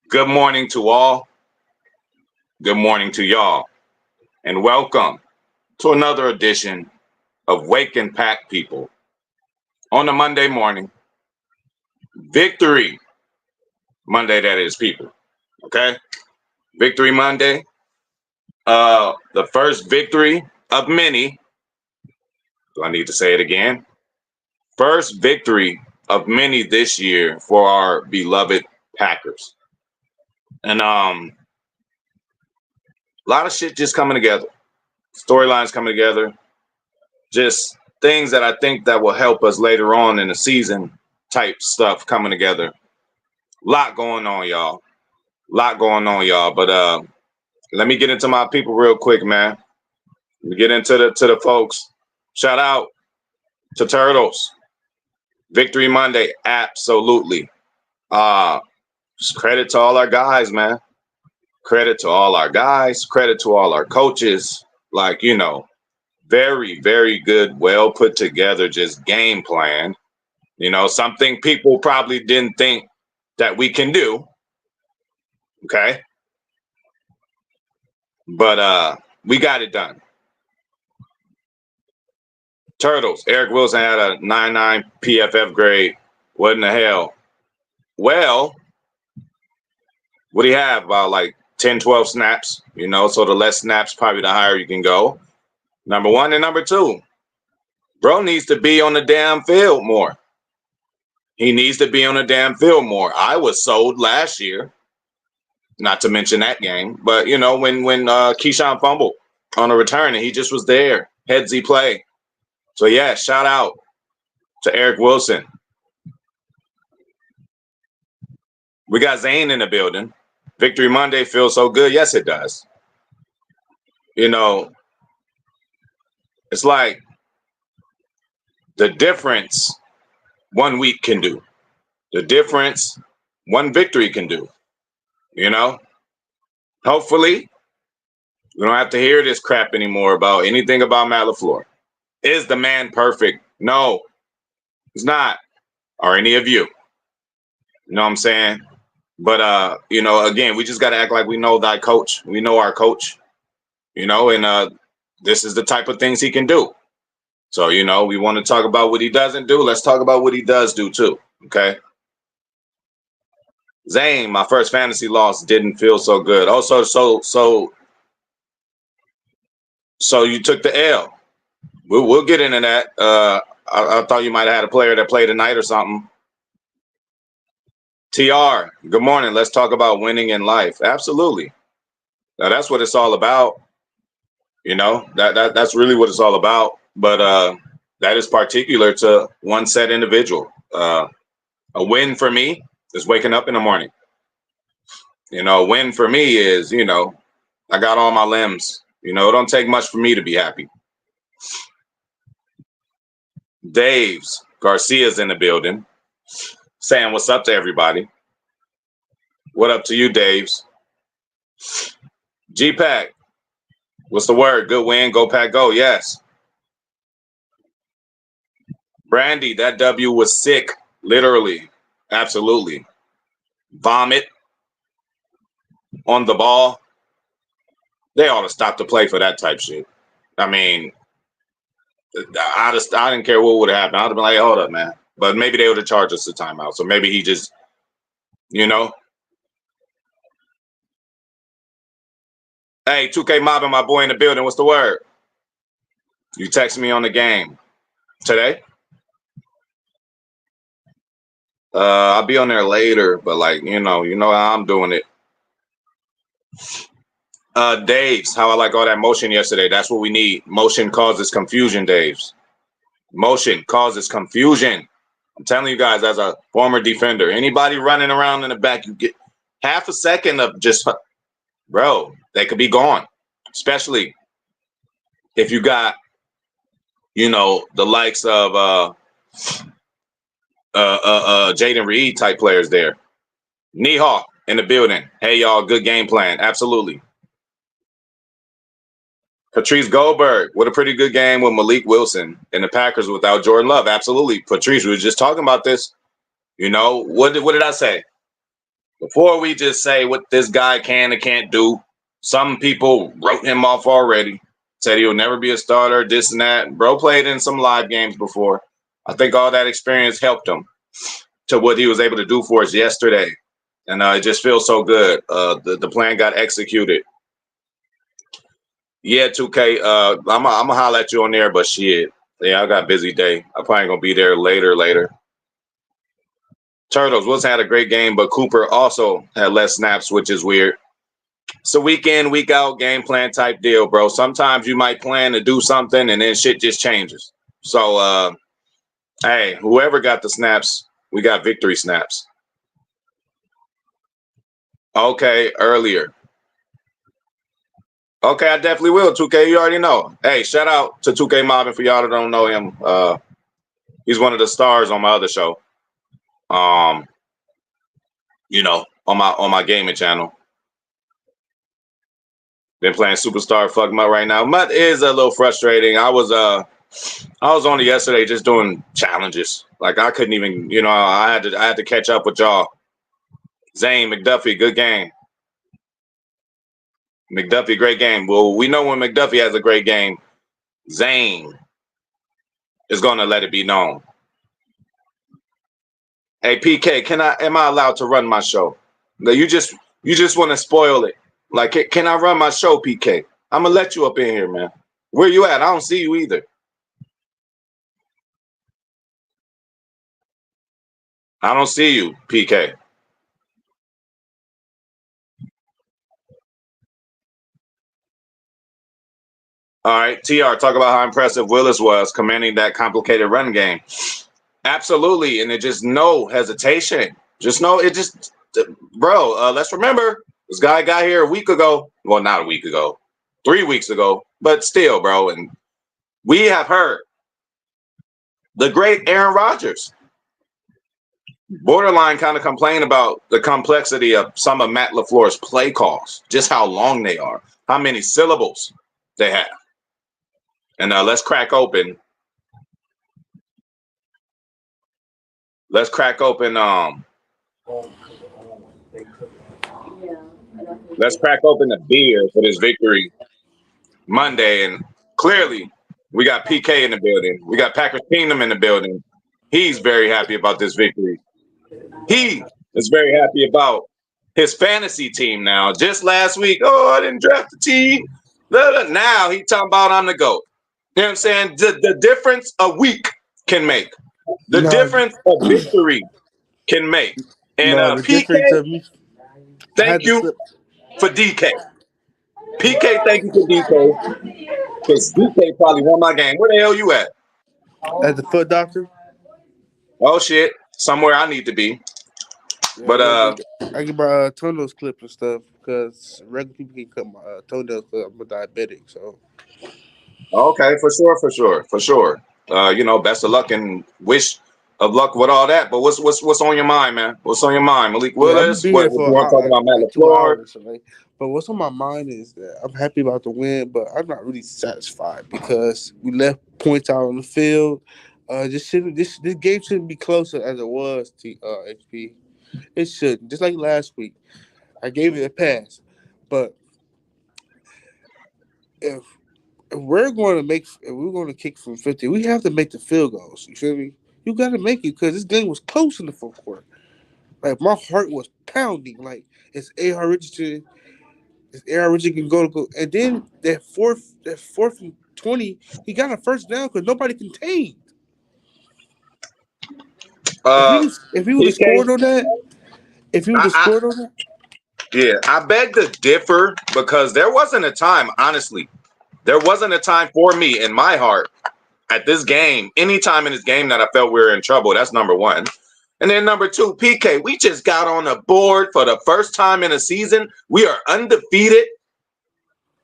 Good morning to all. Good morning to y'all. And welcome to another edition of Wake and Pack People on a Monday morning. Victory Monday, that is, people. Okay? Victory Monday. The first victory of many. Do I need to say it again? First victory of many this year for our beloved Packers. And a lot of shit just coming together. Storylines coming together. Just things that I think that will help us later on in the season type stuff coming together. Lot going on, y'all. Lot going on, y'all. But let me get into my people real quick, man. Let me get into the folks. Shout out to Turtles. Victory Monday, absolutely. Just credit to all our guys, man. Credit to all our guys. Credit to all our coaches. Like, very, very good, well put together, just game plan. Something people probably didn't think that we can do. Okay. But we got it done. Turtles. Eric Wilson had a 9.9 PFF grade. What in the hell? Well, what do you have? About like 10, 12 snaps, so the less snaps, probably the higher you can go. Number one. And number two, bro needs to be on the damn field more. He needs to be on the damn field more. I was sold last year, not to mention that game, but when Keyshawn fumbled on a return and he just was there, headsy play. So yeah, shout out to Eric Wilson. We got Zane in the building. Victory Monday feels so good. Yes, it does. It's like the difference 1 week can do. The difference one victory can do. Hopefully, we don't have to hear this crap anymore about anything about Matt LaFleur. Is the man perfect? No, he's not. Or any of you. You know what I'm saying? But again, we just got to act like we know thy coach. We know our coach. And this is the type of things he can do. So, we want to talk about what he doesn't do. Let's talk about what he does do too. Okay. Zane, my first fantasy loss didn't feel so good. Oh, so you took the L. We'll get into that. I thought you might have had a player that played tonight or something. TR, good morning. Let's talk about winning in life. Absolutely. Now that's what it's all about. That's really what it's all about. But that is particular to one set individual. A win for me is waking up in the morning. A win for me is, I got all my limbs. It don't take much for me to be happy. Dave's Garcia's in the building, saying what's up to everybody. What up to you, Dave's? G-Pack, what's the word? Good win, go Pack, go. Yes. Brandy, that W was sick, literally. Absolutely. Vomit on the ball. They ought to stop the play for that type shit. I mean, I didn't care what would have happened. I'd have been like, hold up, man. But maybe they would have charged us a timeout. So maybe he just, Hey, 2K mobbing my boy in the building. What's the word? You text me on the game today. I'll be on there later, but you know how I'm doing it. Dave's, how I like all that motion yesterday. That's what we need. Motion causes confusion, Dave's. Motion causes confusion. I'm telling you guys, as a former defender, anybody running around in the back, you get half a second of just, bro, they could be gone. Especially if you got, the likes of Jaden Reed type players there. Neha in the building. Hey, y'all, good game plan. Absolutely. Patrice Goldberg, what a pretty good game with Malik Wilson and the Packers without Jordan Love. Absolutely. Patrice, we were just talking about this. What did I say? before we just say what this guy can and can't do. Some people wrote him off already, said he'll never be a starter, this and that. Bro played in some live games before. I think all that experience helped him to what he was able to do for us yesterday. And it just feels so good. The plan got executed. Yeah, 2K. I'm gonna holler at you on there, but shit. Yeah, I got a busy day. I'm probably gonna be there later. Turtles was had a great game, but Cooper also had less snaps, which is weird. It's a week in, week out game plan type deal, bro. Sometimes you might plan to do something and then shit just changes. So hey, whoever got the snaps, we got victory snaps. Okay, earlier. Okay, I definitely will. 2K, you already know. Hey, shout out to 2K Mobbing for y'all that don't know him. He's one of the stars on my other show. On my gaming channel. Been playing Superstar Fuck Mutt right now. Mutt is a little frustrating. I was on it yesterday just doing challenges. Like I couldn't even, I had to catch up with y'all. Zane, McDuffie, good game. McDuffie, great game. Well, we know when McDuffie has a great game, Zane is gonna let it be known. Hey PK, am I allowed to run my show? No, you just want to spoil it. Like, can I run my show, PK? I'm gonna let you up in here, man. Where you at? I don't see you either. I don't see you, PK. All right, TR, talk about how impressive Willis was commanding that complicated run game. Absolutely, and it just no hesitation. Just no, it just, bro. Let's remember this guy got here a week ago. Well, not a week ago, 3 weeks ago, but still, bro. And we have heard the great Aaron Rodgers borderline kind of complain about the complexity of some of Matt LaFleur's play calls, just how long they are, how many syllables they have. And let's crack open. Let's crack open. Let's crack open the beer for this victory Monday. And clearly, we got PK in the building. We got Packers Kingdom in the building. He's very happy about this victory. He is very happy about his fantasy team now. Just last week, I didn't draft the team. Now he talking about I'm the GOAT. You know what I'm saying? The difference a week can make. The difference a victory can make. And No, the PK, difference of me. thank you for DK. PK, thank you for DK. Because DK probably won my game. Where the hell you at? At the foot doctor. Oh shit. Somewhere I need to be. Yeah, But I get my toenails clipped and stuff because regular people can cut my toenails. But I'm a diabetic, so. okay, for sure. Best of luck and wish of luck with all that. But what's on your mind, man? What's on your mind? Malik Yeah, I'm gonna Willis? be What here you for want to talk about Matt like 2 LaFleur? hours. Right? But what's on my mind is that I'm happy about the win, but I'm not really satisfied because we left points out on the field. This game shouldn't be closer as it was. HP, it shouldn't. Just like last week, I gave it a pass, but if if we're going to kick from 50, we have to make the field goals. You feel me? You got to make it because this game was close in the fourth quarter. Like my heart was pounding. Like it's A.R. Richardson. A.R. Richardson can go, and then that fourth and 20, he got a first down because nobody contained. If he would have PK, scored on that, if he would have I, scored on that, yeah, I beg to differ because there wasn't a time, honestly, there wasn't a time for me in my heart at this game, any time in this game that I felt we were in trouble. That's number one. And then number two, PK, we just got on the board for the first time in a season. We are undefeated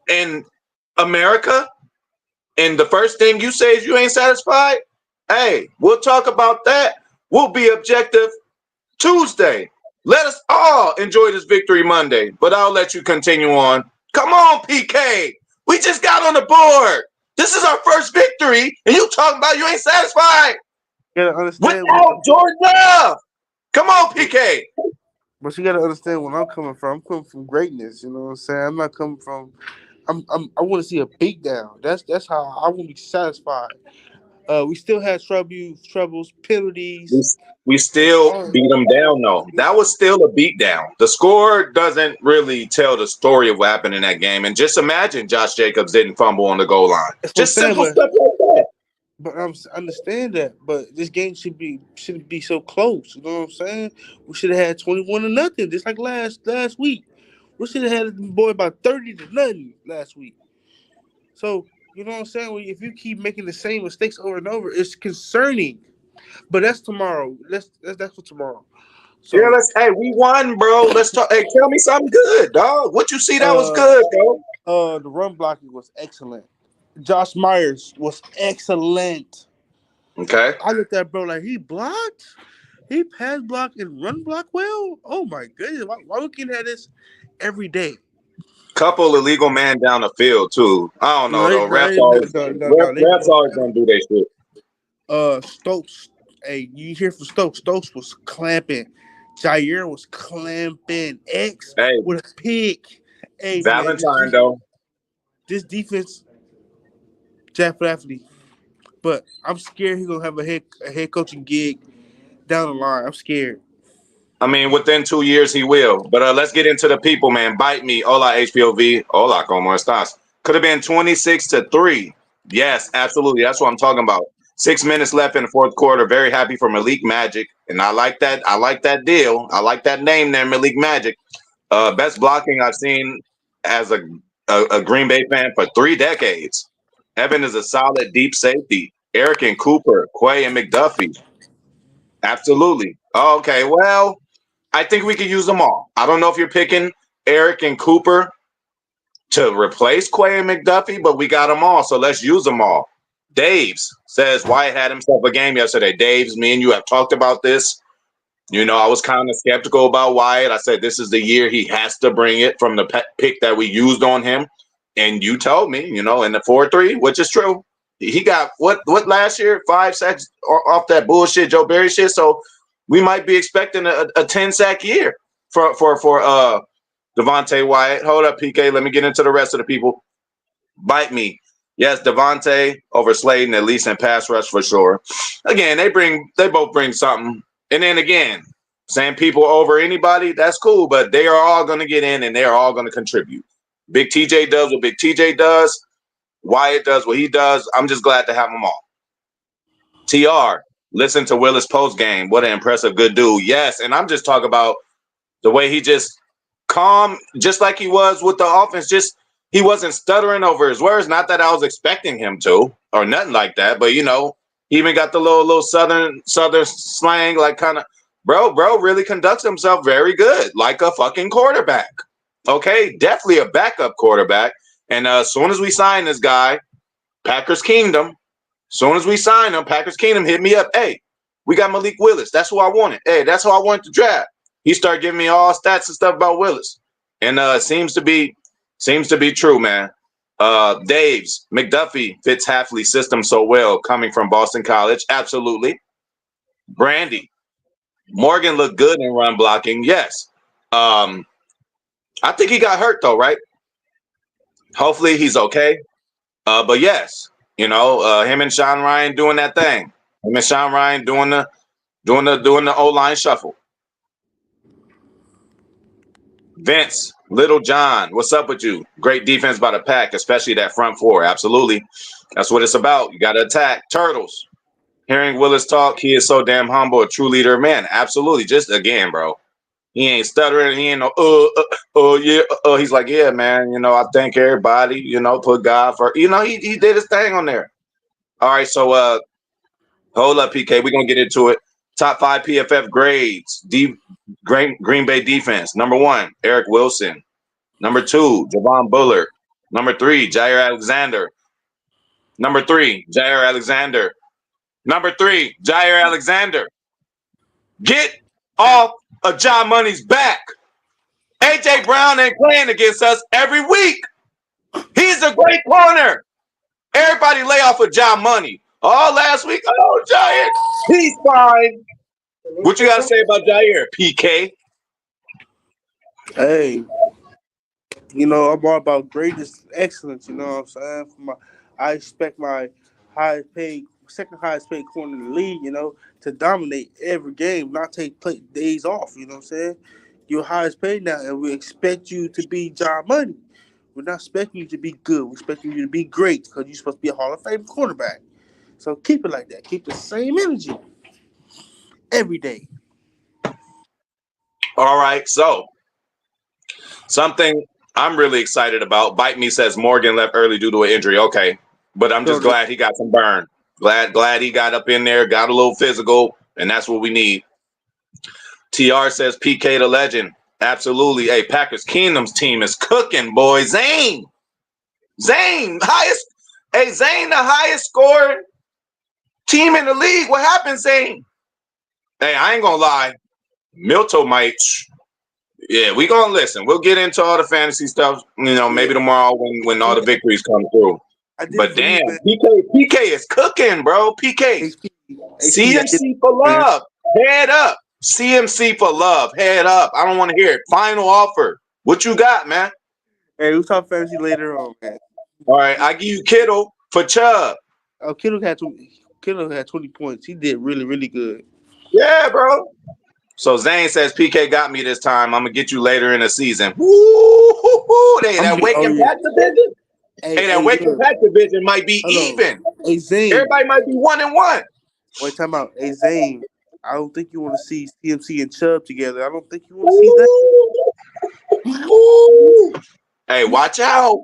in America. And the first thing you say is you ain't satisfied. Hey, we'll talk about that. We'll be objective Tuesday. Let us all enjoy this victory Monday, but I'll let you continue on. Come on, PK. We just got on the board. This is our first victory, and you talking about you ain't satisfied. you gotta understand. Without Jordan Love. Come on, PK. But you gotta understand where I'm coming from. I'm coming from greatness. You know what I'm saying? I'm not coming from. I want to see a beat down. That's how I want to be satisfied. We still had troubles, We, penalties, we and still all. beat them down though. That was still a beat down. The score doesn't really tell the story of what happened in that game. And just imagine Josh Jacobs didn't fumble on the goal line. That's what I'm Just saying. simple stuff like that. But I understand that. But this game shouldn't be so close. You know what I'm saying? We should have had 21-0, just like last week. We should have had the boy about 30-0 last week. So you know what I'm saying? If you keep making the same mistakes over and over, it's concerning. But that's tomorrow. That's for tomorrow. Yeah, So let's. Hey, we won, bro. Let's talk. Hey, tell me something good, dog. What you see that was uh good, bro? the run blocking was excellent. Josh Myers was excellent. Okay. I looked at bro like he blocked, he pass block and run block well. Oh my goodness, why we looking at this every day? Couple illegal man down the field too. I don't No, know they, though. no, Refs they, no, always, no, no, no, they refs blew. always gonna do their shit. Stokes. Hey, you hear from Stokes? Stokes was clamping. Jair was clamping. X Hey, with a pick. Hey man, Valentine though. this defense, Jack Flaherty. But I'm scared he's gonna have a head coaching gig down the line. I'm scared. I mean, within 2 years he will. But let's get into the people, man. Bite me. Hola, HPOV. Hola, como estas? Could have been 26-3. Yes, absolutely. That's what I'm talking about. 6 minutes left in the fourth quarter. Very happy for Malik Magic. And I like that. I like that deal. I like that name there, Malik Magic. Best blocking I've seen as a Green Bay fan for 3 decades. Evan is a solid deep safety. Eric and Cooper, Quay and McDuffie. Absolutely. Okay, well, I think we could use them all. I don't know if you're picking Eric and Cooper to replace Quay and McDuffie, but we got them all, so let's use them all. Daves says Wyatt had himself a game yesterday. Daves, me and you have talked about this. You know, I was kind of skeptical about Wyatt. I said this is the year he has to bring it from the pick that we used on him. And you told me, you know, in the 4-3, which is true. He got what last year? 5 sacks off that bullshit Joe Barry shit. So we might be expecting a 10 sack year for Devontae Wyatt. Hold up, PK. Let me get into the rest of the people. Bite me. Yes, Devontae over Slayton, at least in pass rush for sure. Again, they both bring something. And then again, same people over anybody, that's cool, but they are all gonna get in and they are all gonna contribute. Big TJ does what Big TJ does. Wyatt does what he does. I'm just glad to have them all. TR, listen to Willis post game. What an impressive good dude. Yes, and I'm just talking about the way he just calm, just like he was with the offense. Just he wasn't stuttering over his words. Not that I was expecting him to, or nothing like that. But you know, he even got the little southern slang, like kind of bro really conducts himself very good, like a fucking quarterback. Okay, definitely a backup quarterback. And as soon as we sign this guy, Packers Kingdom, soon as we sign him, Packers Kingdom hit me up. Hey, we got Malik Willis. That's who I wanted. Hey, that's who I wanted to draft. He started giving me all stats and stuff about Willis, and seems to be true, man. Dave's McDuffie fits Halfley's system so well, coming from Boston College. Absolutely. Brandy Morgan looked good in run blocking. Yes. I think he got hurt though, right? Hopefully he's okay. But yes, you know, him and Sean Ryan doing that thing. Him and Sean Ryan doing the O line shuffle. Vince, Little John, what's up with you? Great defense by the pack, especially that front four. Absolutely. That's what it's about. You got to attack. Turtles. Hearing Willis talk, he is so damn humble, a true leader of men. Absolutely. Just again, bro. He ain't stuttering. He ain't no, yeah. He's like, yeah, man, you know, I thank everybody, you know, put God for, you know, he did his thing on there. All right. So, hold up, PK. We're going to get into it. Top 5 PFF grades. Green Bay defense. Number 1, Eric Wilson. Number 2, Javon Bullard. Number 3, Jair Alexander. Number 3, Jair Alexander. Number 3, Jair Alexander. Get off of John Money's back. AJ Brown ain't playing against us every week. He's a great corner. Everybody lay off of John Money. Oh, last week, oh, Jair, he's fine. What you got to say about Jair, PK? Hey, I'm all about greatness, excellence. You know what I'm saying? I expect my second highest paid corner in the league. To dominate every game, not take days off. You know what I'm saying? You're highest paid now, and we expect you to be John Money. We're not expecting you to be good. We're expecting you to be great because you're supposed to be a Hall of Fame quarterback. So keep it like that. Keep the same energy every day. All right. So something I'm really excited about. Bite Me says Morgan left early due to an injury. Okay. But I'm just So glad he got some burn. Glad he got up in there, got a little physical, and that's what we need. TR says PK the legend. Absolutely. Hey, Packers Kingdom's team is cooking, boy. Zane, highest. Hey, Zane, the highest scoring team in the league. What happened, Zane? Hey, I ain't gonna lie. Milto might. Yeah, we gonna listen. We'll get into all the fantasy stuff. yeah, Maybe tomorrow when all the yeah, victories come through. I did it But for you, damn, man. PK is cooking, bro. PK, HP, I did it CMC for for you, man. love. Head up. CMC for love. Head up. I don't want to hear it. Final offer. What you got, man? Hey, we'll talk fantasy later on, man. All right, I give you Kittle for Chubb. Oh, Kittle had 20 points. He did really, really good. Yeah, bro. So Zane says PK got me this time. I'm gonna get you later in the season. Woo! Hey, I'm that getting. wake Oh and yeah. pack division. Hey, Hey, that hey, wake and look. pack division might be Hold on. even. Hey Zane. Everybody might be 1-1. Wait, time out. Hey Zane. I don't think you want to see CMC and Chubb together. I don't think you want to see that. Ooh. Ooh. Hey, watch out.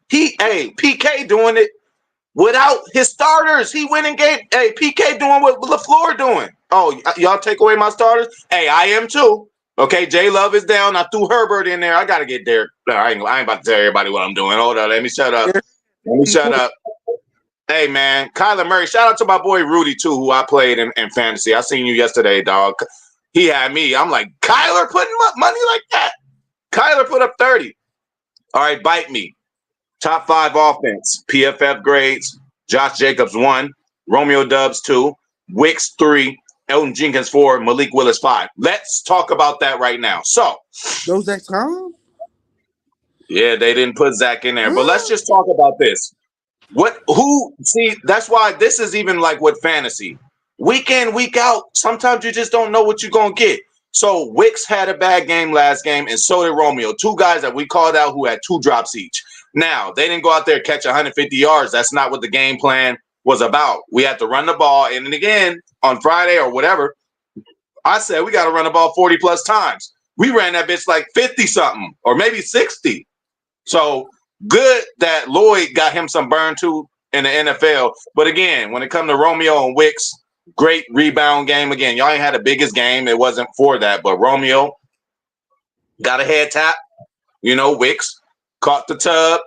Hey, PK doing it without his starters. He went and gave. Hey, PK doing what LaFleur doing. Oh, y'all take away my starters. Hey, I am too. Okay, J Love is down. I threw Herbert in there. I gotta get there. No, I ain't about to tell everybody what I'm doing. Hold on, let me shut up. Let me shut up. Hey man, Kyler Murray. Shout out to my boy Rudy too, who I played in fantasy. I seen you yesterday, dog. He had me. I'm like, Kyler putting up money like that. Kyler put up 30. All right, bite me. Top 5 offense. PFF grades. Josh Jacobs 1. Romeo Dubs 2. Wicks 3. Elton Jenkins 4. Malik Willis 5. Let's talk about that right now. So, No Zach Tom? yeah, they didn't put Zach in there, but let's Huh? just talk about this. See, that's why this is even like with fantasy. Week in, week out, sometimes you just don't know what you're going to get. So Wicks had a bad game last game, and so did Romeo. 2 guys that we called out who had 2 drops each. Now, they didn't go out there and catch 150 yards. That's not what the game plan was about. We had to run the ball. And then again, on Friday or whatever, I said we got to run the ball 40 plus times. We ran that bitch like 50 something or maybe 60. So good that Lloyd got him some burn too in the NFL. But again, when it comes to Romeo and Wicks, great rebound game. Again, y'all ain't had the biggest game. It wasn't for that. But Romeo got a head tap. Wicks caught the tub.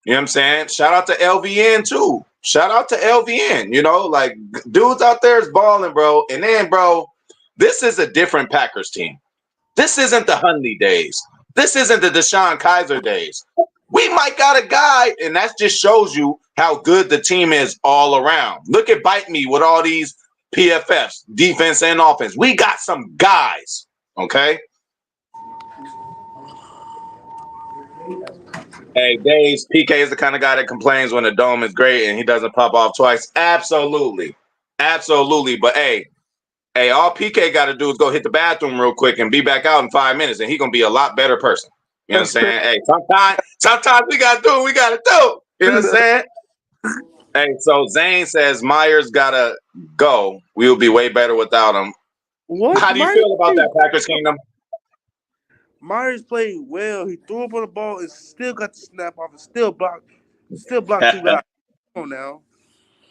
You know what I'm saying? Shout out to LVN too. Shout out to LVN. Like dudes out there is balling, bro. And then, bro, this is a different Packers team. This isn't the Hundley days. This isn't the Deshaun Kaiser days. We might got a guy, and that just shows you how good the team is all around. Look at Bite Me with all these PFFs, defense and offense. We got some guys, okay? Hey, Dave's PK is the kind of guy that complains when the dome is great and he doesn't pop off twice. Absolutely. Absolutely. But hey, all PK got to do is go hit the bathroom real quick and be back out in 5 minutes, and he's gonna be a lot better person. You know what I'm That's crazy. saying? Hey, sometimes we gotta do what we gotta do. You know what I'm saying? Hey, so Zane says Myers gotta go. We'll be way better without him. What? How do you feel about that, Packers Kingdom? Myers played well. He threw up on the ball and still got the snap off and still blocked 2 guys. Come on now.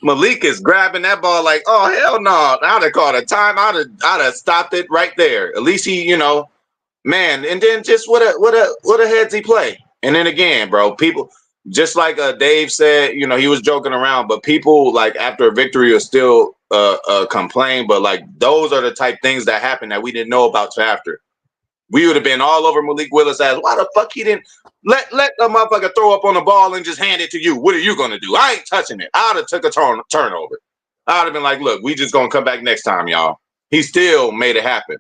Malik is grabbing that ball like, oh hell no! I'd have called a time. I'd have stopped it right there. At least he, man. And then just what a heads he play. And then again, bro, people just like Dave said, he was joking around, but people like after a victory are still complain. But like those are the type things that happen that we didn't know about till after. We would have been all over Malik Willis as why the fuck he didn't let the motherfucker throw up on the ball and just hand it to you. What are you gonna do? I ain't touching it. I'd have took a turnover. I'd have been like, look, we just gonna come back next time, y'all. He still made it happen.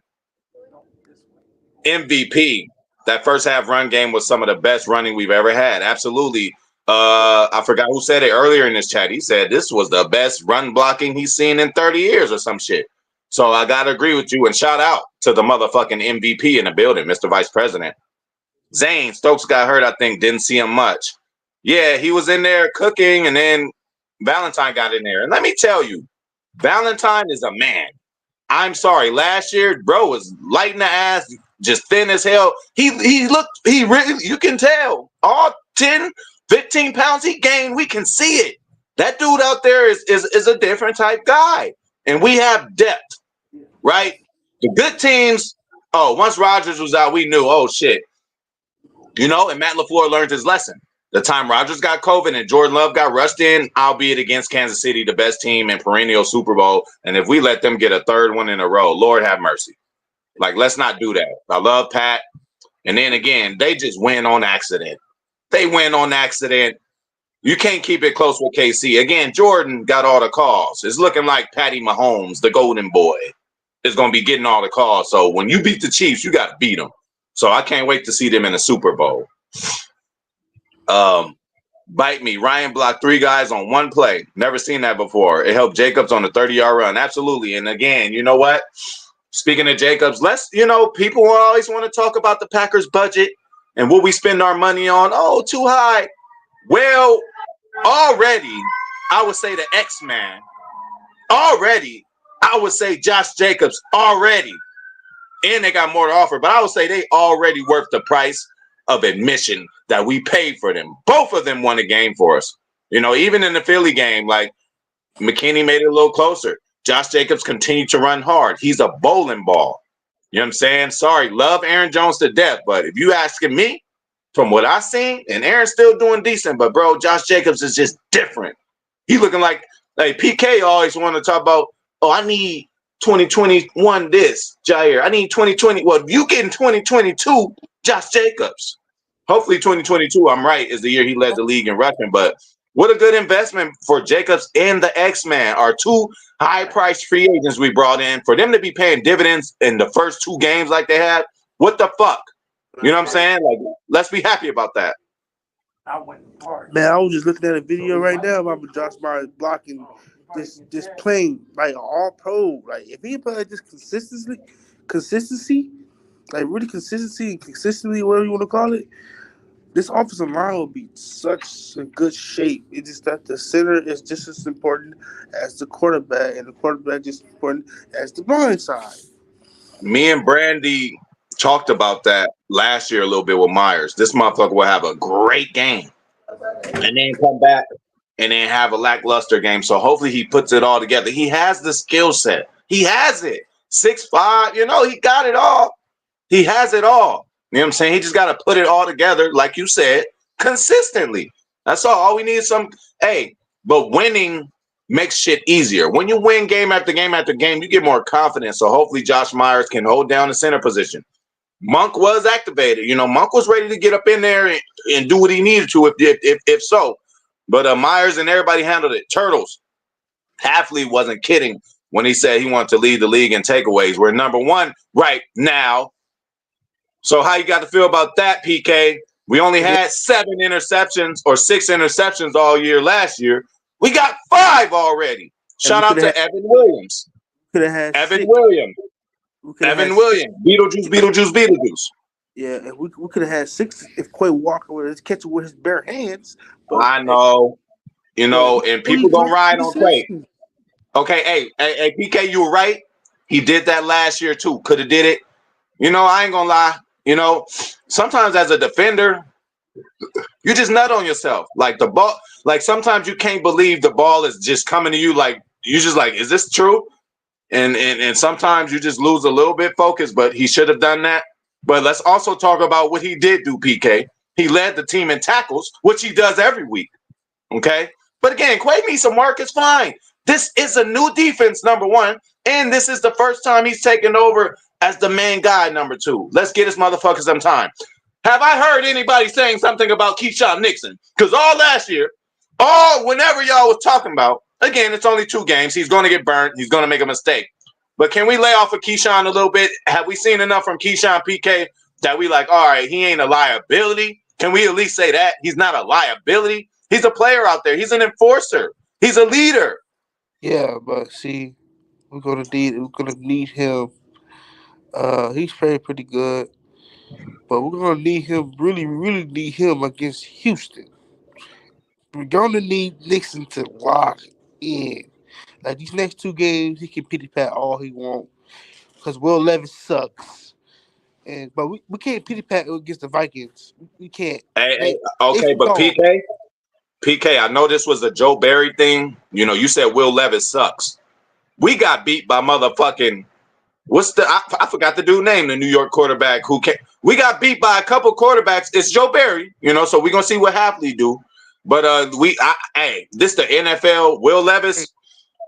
MVP. That first half run game was some of the best running we've ever had. Absolutely. I forgot who said it earlier in this chat. He said this was the best run blocking he's seen in 30 years or some shit. So I gotta agree with you and shout out to the motherfucking MVP in the building, Mr. Vice President. Zane Stokes got hurt, I think, didn't see him much. Yeah, he was in there cooking, and then Valentine got in there. And let me tell you, Valentine is a man. I'm sorry. Last year, bro was light in the ass, just thin as hell. He looked, he really, you can tell. All 10, 15 pounds he gained, we can see it. That dude out there is a different type guy. And we have depth, right? The good teams, once Rodgers was out, we knew, oh shit. And Matt LaFleur learned his lesson. The time Rodgers got COVID and Jordan Love got rushed in, albeit against Kansas City, the best team in perennial Super Bowl. And if we let them get a third one in a row, Lord have mercy. Like, let's not do that. I love Pat. And then again, they just win on accident. They win on accident. You can't keep it close with KC. Again, Jordan got all the calls. It's looking like Patty Mahomes, the golden boy, is going to be getting all the calls. So when you beat the Chiefs, you got to beat them. So I can't wait to see them in the Super Bowl. Bite me. Ryan blocked 3 guys on one play. Never seen that before. It helped Jacobs on the 30-yard run. Absolutely. And again, you know what? Speaking of Jacobs, people always want to talk about the Packers budget and what we spend our money on. Oh, too high. Well, already, I would say the X-Man. Already, I would say Josh Jacobs already. And they got more to offer, but I would say they already worth the price of admission that we paid for them. Both of them won a game for us. Even in the Philly game, like McKinney made it a little closer. Josh Jacobs continued to run hard. He's a bowling ball. You know what I'm saying? Sorry, love Aaron Jones to death, but if you asking me, from what I seen, and Aaron's still doing decent, but bro, Josh Jacobs is just different. He looking like PK always want to talk about, I need 2021 this, Jair. I need 2020. Well, you getting 2022, Josh Jacobs. Hopefully 2022, I'm right, is the year he led the league in rushing. But what a good investment for Jacobs and the X-Man, our 2 high-priced free agents we brought in. For them to be paying dividends in the first 2 games like they had, what the fuck? You know what I'm saying? Like, let's be happy about that. Man, I was just looking at a video right now about Josh Myers blocking this playing like all pro. Like if he play like this consistency, like really consistently, whatever you want to call it, this offensive line will be such a good shape. It's just that the center is just as important as the quarterback, and the quarterback just as important as the blind side. Me and Brandy talked about that last year a little bit with Myers. This motherfucker will have a great game and then come back and then have a lackluster game. So hopefully he puts it all together. He has the skill set. He has it. 6'5", he got it all. He has it all. You know what I'm saying? He just got to put it all together, like you said, consistently. That's all. All we need is but winning makes shit easier. When you win game after game after game, you get more confidence. So hopefully Josh Myers can hold down the center position. Monk was activated. Monk was ready to get up in there and do what he needed to if so. But Myers and everybody handled it. Turtles. Halfley wasn't kidding when he said he wanted to lead the league in takeaways. We're number 1 right now. So how you got to feel about that, PK? We only had 7 interceptions or 6 interceptions all year last year. We got 5 already. Shout out to Evan Williams. Could have had Evan 6. Williams. Evan Williams. Beetlejuice. Yeah, and we could have had 6 if Quay Walker would catch it with his bare hands. But, I know. And people gonna ride on Quay. Okay, hey, PK, you were right. He did that last year too. Could have did it. I ain't gonna lie. Sometimes as a defender, you just nut on yourself. Like the ball, like sometimes you can't believe the ball is just coming to you. Like you just like, is this true? And sometimes you just lose a little bit focus, but he should have done that. But let's also talk about what he did do, PK. He led the team in tackles, which he does every week. Okay? But again, Quay needs some work. It's fine. This is a new defense, number 1. And this is the first time he's taken over as the main guy, number 2. Let's get this motherfucker some time. Have I heard anybody saying something about Keyshawn Nixon? Because all last year, whenever y'all was talking about, again, it's only 2 games. He's going to get burnt. He's going to make a mistake. But can we lay off of Keyshawn a little bit? Have we seen enough from Keyshawn, PK, that we like, all right, he ain't a liability. Can we at least say that? He's not a liability. He's a player out there. He's an enforcer. He's a leader. Yeah, but see, we're gonna need him. He's playing pretty good, but we're gonna need him really, really need him against Houston. We're gonna need Nixon to lock in. Like these next two games, he can pity pat all he wants because Will Levis sucks. But we can't pity pat against the Vikings. We can't. Hey, They okay, some but dogs. PK, I know this was a Joe Barry thing. You know, you said Will Levis sucks. We got beat by motherfucking I forgot the dude name, the New York quarterback who came. We got beat by a couple quarterbacks. It's Joe Barry, you know, so we're gonna see what Hafley do. But hey, this the NFL. Will Hey, Levis,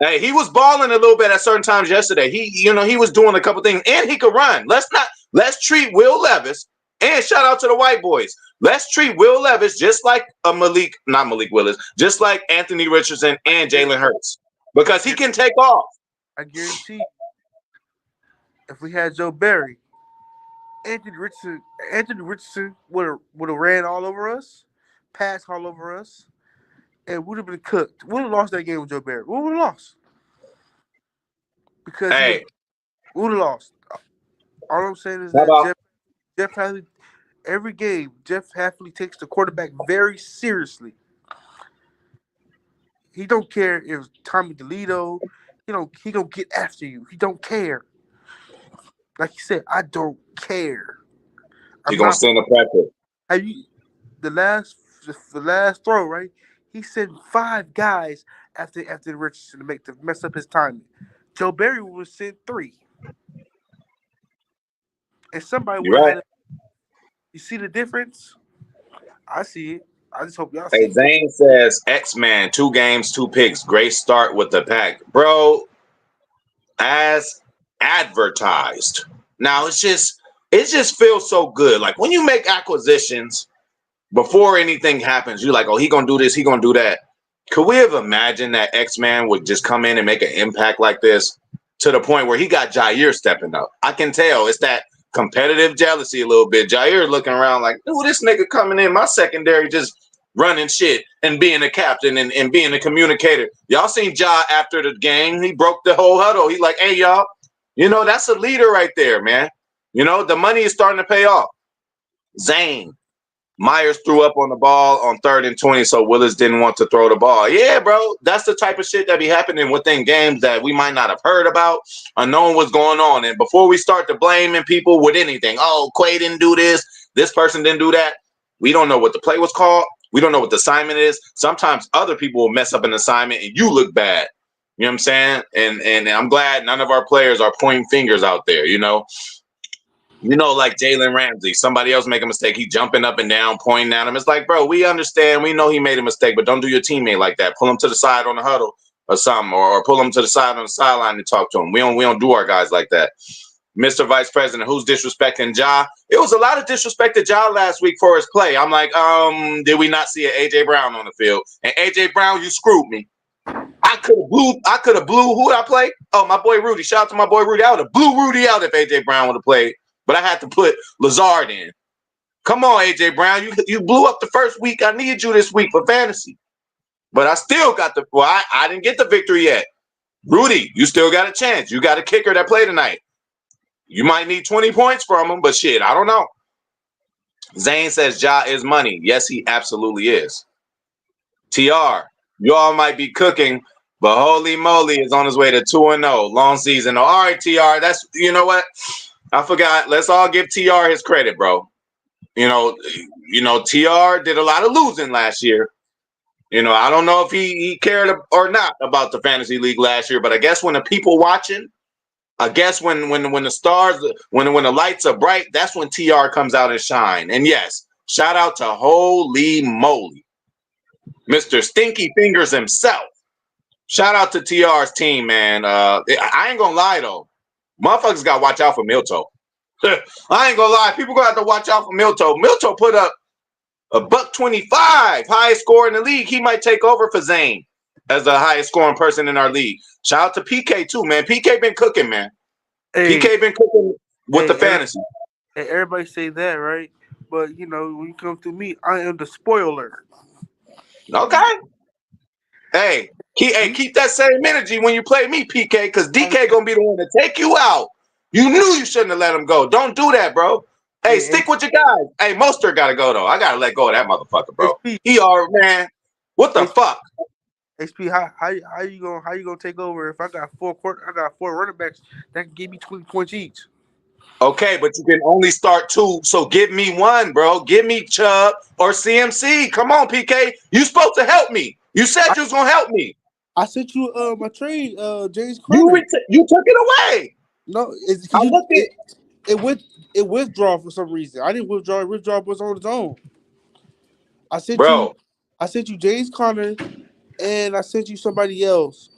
hey, he was balling a little bit at certain times yesterday. He was doing a couple things, and he could run. Let's treat Will Levis, and shout out to the white boys. Let's treat Will Levis just like not Malik Willis, just like Anthony Richardson I and Jalen guarantee, Hurts, I because he guarantee, can take off. I guarantee if we had Joe Barry, Anthony Richardson, Anthony Richardson would have ran all over us, passed all over us, and would have been cooked. Would have lost that game with Joe Barry. We would have lost because he would Hey, have lost. All I'm saying is how that about Jeff Hadley every game Jeff Hadley takes the quarterback very seriously. He don't care if Tommy DeLito, he don't get after you. He don't care. Like you said, I don't care. you I'm gonna not. send a practice? Have you the last the last throw, right? He sent five guys after Richardson to mess up his timing. Joe Barry would send three, and somebody would You're have right. had. You see the difference? I see it. I just hope y'all Hey, see it. Zane says X-Man, 2 games, 2 picks. Great start with the pack. Bro, as advertised. Now it just feels so good. Like when you make acquisitions before anything happens, you're like, oh, he gonna do this, he gonna do that. Could we have imagined that X-Man would just come in and make an impact like this to the point where he got Jair stepping up? I can tell it's that competitive jealousy a little bit. Jair looking around like, ooh, this nigga coming in, my secondary just running shit and being a captain and being a communicator. Y'all seen Ja after the game. He broke the whole huddle. He like, hey, y'all, that's a leader right there, man. The money is starting to pay off. Zane, Myers threw up on the ball on 3rd and 20, so Willis didn't want to throw the ball. Yeah, bro, that's the type of shit that be happening within games that we might not have heard about or knowing what's going on. And before we start to blaming people with anything, oh, Quay didn't do this person didn't do that. We don't know what the play was called. We don't know what the assignment is. Sometimes other people will mess up an assignment and you look bad. You know what I'm saying? And I'm glad none of our players are pointing fingers out there, like Jalen Ramsey, somebody else make a mistake. He jumping up and down, pointing at him. It's like, bro, we understand. We know he made a mistake, but don't do your teammate like that. Pull him to the side on the huddle or something, or pull him to the side on the sideline and talk to him. We don't do our guys like that. Mr. Vice President, who's disrespecting Ja? It was a lot of disrespect to Ja last week for his play. I'm like, did we not see an AJ Brown on the field? And AJ Brown, you screwed me. I could have blew who did I play? Oh, my boy Rudy. Shout out to my boy Rudy. I would have blew Rudy out if AJ Brown would have played. But I had to put Lazard in. Come on, AJ Brown. You blew up the first week. I needed you this week for fantasy. But I still got I didn't get the victory yet. Rudy, you still got a chance. You got a kicker that played tonight. You might need 20 points from him, but shit, I don't know. Zane says Ja is money. Yes, he absolutely is. TR, you all might be cooking, but holy moly is on his way to 2-0. Long season. All right, TR, that's, you know what? I forgot. Let's all give TR his credit, bro. TR did a lot of losing last year. I don't know if he cared or not about the fantasy league last year, but I guess when the people watching, I guess when the stars, when the lights are bright, that's when TR comes out and shine. And yes, shout out to holy moly, Mr. Stinky Fingers himself. Shout out to TR's team, man. I ain't gonna lie though, motherfuckers got to watch out for Milto. I ain't gonna lie, people gonna have to watch out for Milto. Milto put up a $125, highest score in the league. He might take over for Zane as the highest scoring person in our league. Shout out to PK too, man. PK been cooking, man. Hey, PK been cooking with the hey, fantasy. And everybody say that, right? But when you come to me, I am the spoiler. Okay. Hey, See, keep that same energy when you play me, PK, because I, DK gonna be the one to take you out. You knew you shouldn't have let him go. Don't do that, bro. Hey, hey, stick with your guys. Hey, Mostert gotta go though. I gotta let go of that motherfucker, bro. HP, He are man. What the fuck? HP, how you gonna take over if I got four running backs that can give me 20 points each. Okay, but you can only start two, so give me one, bro. Give me Chubb or CMC. Come on, PK. You supposed to help me. You said I, you was gonna help me. I sent you my trade, James Conner. You took it away. No, it's I because looked at it with it withdraw for some reason. I didn't withdraw. Withdraw was on its own. I sent you, bro. I sent you James Conner, and I sent you somebody else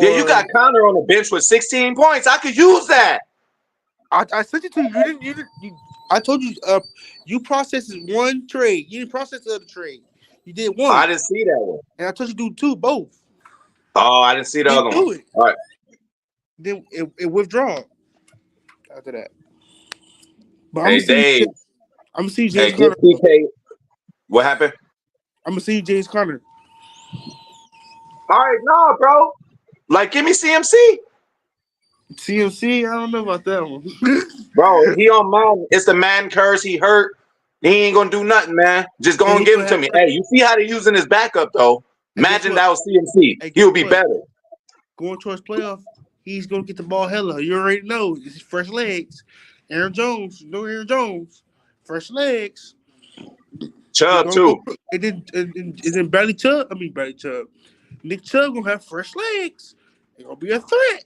Yeah, you for. got Connor on the bench with 16 points. I could use that. I sent it to you. You didn't. You didn't. I told you. You processed one trade. You didn't process the other trade. You did I one, didn't see that one. and I told you to do two, both. Oh, I didn't see the You other didn't one. do it. All right. Then it withdraw after that. But Hey, Dave. I'm gonna see Hey, James give Conner. PK. What happened? I'm gonna see James Conner. All right, no, bro. Like, give me CMC. CMC. I don't know about that one. Bro, he on mine. It's the man curse. He hurt. He ain't gonna do nothing, man. Just go And and he give him gonna to have me. first. Hey, you see how they using his backup though? And guess Imagine what? that was CMC. Hey, guess He'll be what? better. Going towards playoff, he's gonna get the ball hella. You already know. It's fresh legs. Aaron Jones, Aaron Jones, fresh legs. He Chubb gonna go, too. and then Bradley Chubb. I mean Bradley Chubb. Nick Chubb gonna have fresh legs. He gonna be a threat.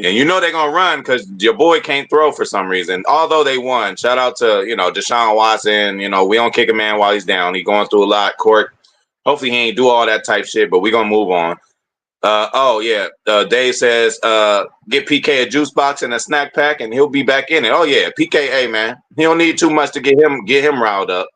And you know they're gonna run because your boy can't throw for some reason. Although they won. Shout out to Deshaun Watson. We don't kick a man while he's down. He going through a lot. Court. Hopefully he ain't do all that type shit. But we gonna move on. Oh yeah. Dave says get PK a juice box and a snack pack and he'll be back in it. Oh yeah, PK, hey man, he don't need too much to get him riled up.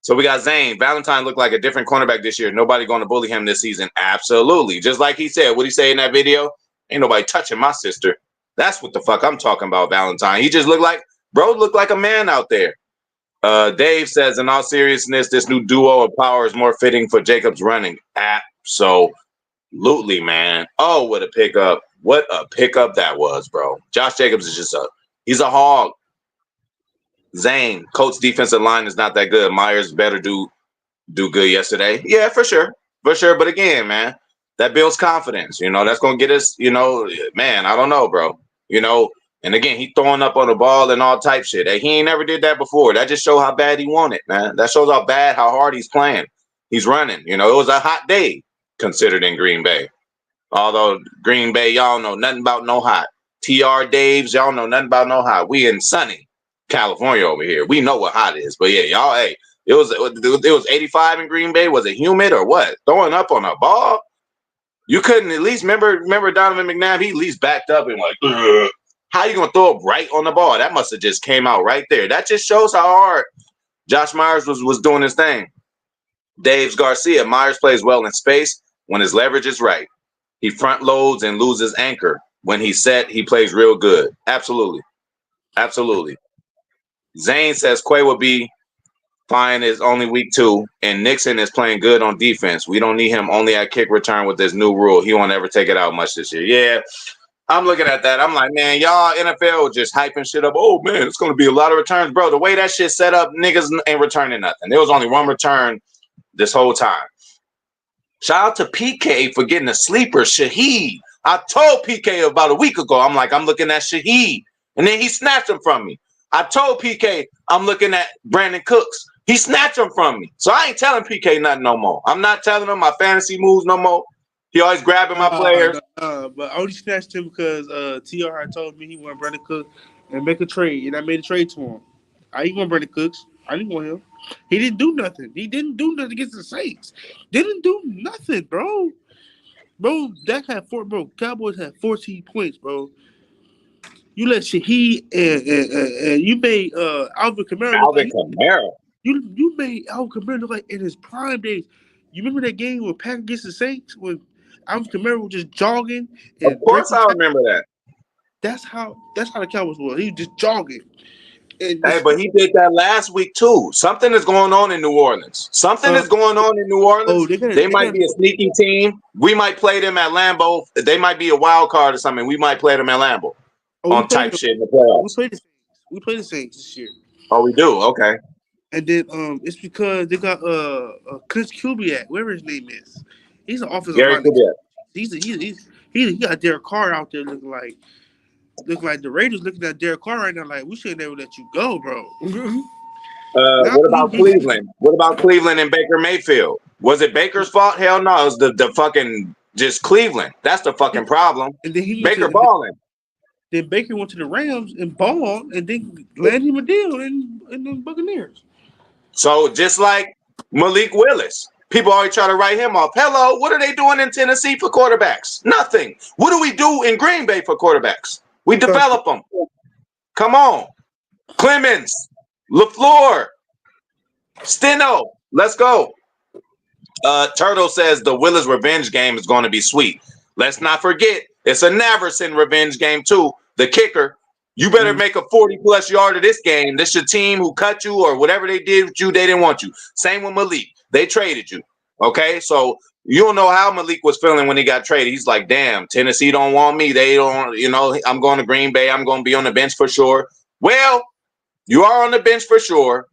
So we got Zane. Valentine looked like a different cornerback this year. Nobody going to bully him this season. Absolutely. Just like he said. What he say in that video? Ain't nobody touching my sister. That's what the fuck I'm talking about, Valentine. He just looked like a man out there. Dave says, in all seriousness, this new duo of power is more fitting for Jacobs running. Absolutely, man. Oh, what a pickup. What a pickup that was, bro. Josh Jacobs is he's a hog. Zane, Colts defensive line is not that good. Myers better do good yesterday. Yeah, for sure. For sure. But again, man, that builds confidence. That's gonna get us, man, I don't know, bro. And again, he throwing up on the ball and all type shit. He ain't never did that before. That just shows how bad he wanted, man. That shows how hard he's playing. He's running. It was a hot day considered in Green Bay. Although Green Bay, y'all know nothing about no hot. TR Daves, y'all know nothing about no hot. We in sunny California over here. We know what hot is. But yeah, y'all, hey, it was 85 in Green Bay. Was it humid or what? Throwing up on a ball? You couldn't at least remember Donovan McNabb. He at least backed up and like, ugh. How you gonna throw up right on the ball? That must have just came out right there. That just shows how hard Josh Myers was doing his thing. Dave's Garcia. Myers plays well in space when his leverage is right. He front loads and loses anchor. When he's set, he plays real good. Absolutely. Absolutely. Zane says Quay will be fine is only week 2, and Nixon is playing good on defense. We don't need him only at kick return with this new rule. He won't ever take it out much this year. Yeah, I'm looking at that. I'm like, man, y'all NFL just hyping shit up. Oh, man, it's going to be a lot of returns. Bro, the way that shit set up, niggas ain't returning nothing. There was only one return this whole time. Shout out to PK for getting a sleeper, Shaheed. I told PK about a week ago, I'm looking at Shaheed, and then he snatched him from me. I told PK I'm looking at Brandon Cooks. He snatched him from me. So I ain't telling PK nothing no more. I'm not telling him my fantasy moves no more. He always grabbing my players. But I only snatched him because TR had told me he wanted Brandon Cook and make a trade, and I made a trade to him. I didn't want Brandon Cooks. I didn't want him. He didn't do nothing. He didn't do nothing against the Saints. Didn't do nothing, bro. Bro, Dak had Cowboys had 14 points, bro. You let Shaheed and you made Alvin Kamara look Alvin like Kamara. you made Alvin Kamara look like in his prime days. You remember that game with Pack against the Saints when Alvin Kamara was just jogging Of and course breaking I tackles? remember that. That's how the Cowboys were. He was just jogging. And Hey, this, but he did that last week too. Something is going on in New Orleans. Something uh, is going on in New oh, Orleans. they They got might be a sneaky team. We might play them at Lambeau. They might be a wild card or something. We might play them at Lambeau oh, on type shit in the playoffs. we played the Saints this year. Oh, we do. Okay. And then it's because they got Chris Kubiak, whatever his name is. He's an offensive Gary line. Kubiak. He got Derek Carr out there looking like the Raiders looking at Derek Carr right now like we should never let you go, bro. Now What about Cleveland? What about Cleveland and Baker Mayfield? Was it Baker's fault? Hell no. It was the fucking just Cleveland. That's the fucking problem. and then he went Baker to balling. then Baker went to the Rams and balled and then landed him a deal in the Buccaneers. So just like Malik Willis, people always try to write him off. Hello, what are they doing in Tennessee for quarterbacks? Nothing. What do we do in Green Bay for quarterbacks? We develop them. Come on. Clemens, LaFleur, Steno. Let's go. Turtle says the Willis revenge game is going to be sweet. Let's not forget, it's a Naverson revenge game too. The kicker, you better make a 40-plus yard of this game. This your team who cut you or whatever they did with you. They didn't want you. Same with Malik. They traded you. Okay, so you don't know how Malik was feeling when he got traded. He's like, damn, Tennessee don't want me. They don't, I'm going to Green Bay. I'm going to be on the bench for sure. Well, you are on the bench for sure.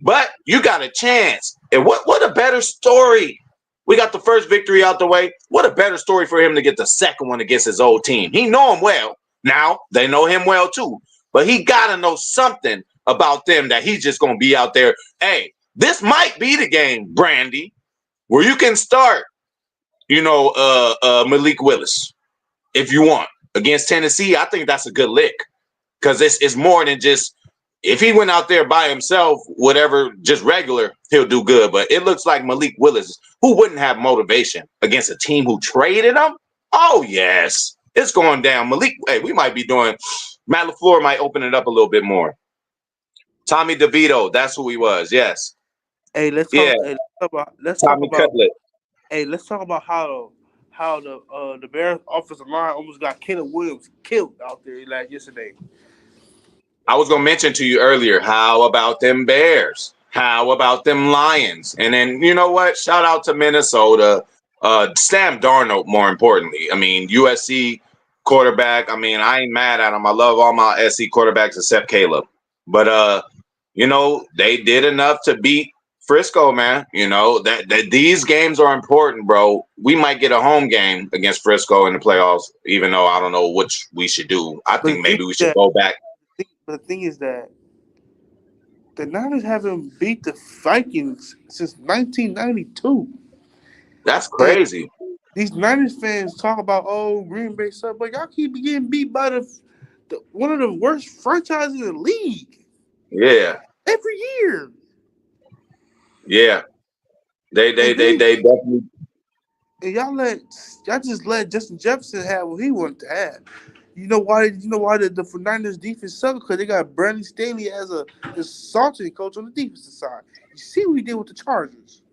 But you got a chance. And what a better story. We got the first victory out the way. What a better story for him to get the second one against his old team. He know him well. Now, they know him well too. But he got to know something about them that he's just going to be out there. Hey, this might be the game, Brandy, where you can start, Malik Willis if you want. Against Tennessee, I think that's a good lick because it's more than just if he went out there by himself, whatever, just regular, he'll do good. But it looks like Malik Willis, who wouldn't have motivation against a team who traded him. Oh, yes. It's going down. Malik, hey, we might be doing, Matt LaFleur might open it up a little bit more. Tommy DeVito, that's who he was. Yes. Hey, let's Yeah. talk. Hey, let's talk Tommy about. Cutlet. Hey, let's talk about how the Bears offensive line almost got Caleb Williams killed out there like yesterday. I was going to mention to you earlier, how about them Bears? How about them Lions? And then, you know what? Shout out to Minnesota. Sam Darnold, more importantly. I mean, USC quarterback. I mean, I ain't mad at him. I love all my SC quarterbacks except Caleb. But, they did enough to beat Frisco, man. That these games are important, bro. We might get a home game against Frisco in the playoffs, even though I don't know which we should do. I think maybe we should go back. But the thing is that the Niners haven't beat the Vikings since 1992. That's And crazy. these Niners fans talk about, Green Bay suck, but y'all keep getting beat by the one of the worst franchises in the league. Yeah. Every year. Yeah. They definitely. And y'all just let Justin Jefferson have what he wanted to have. You know why? The Niners defense sucks because they got Brandon Staley as a consulting coach on the defensive side. You see what he did with the Chargers.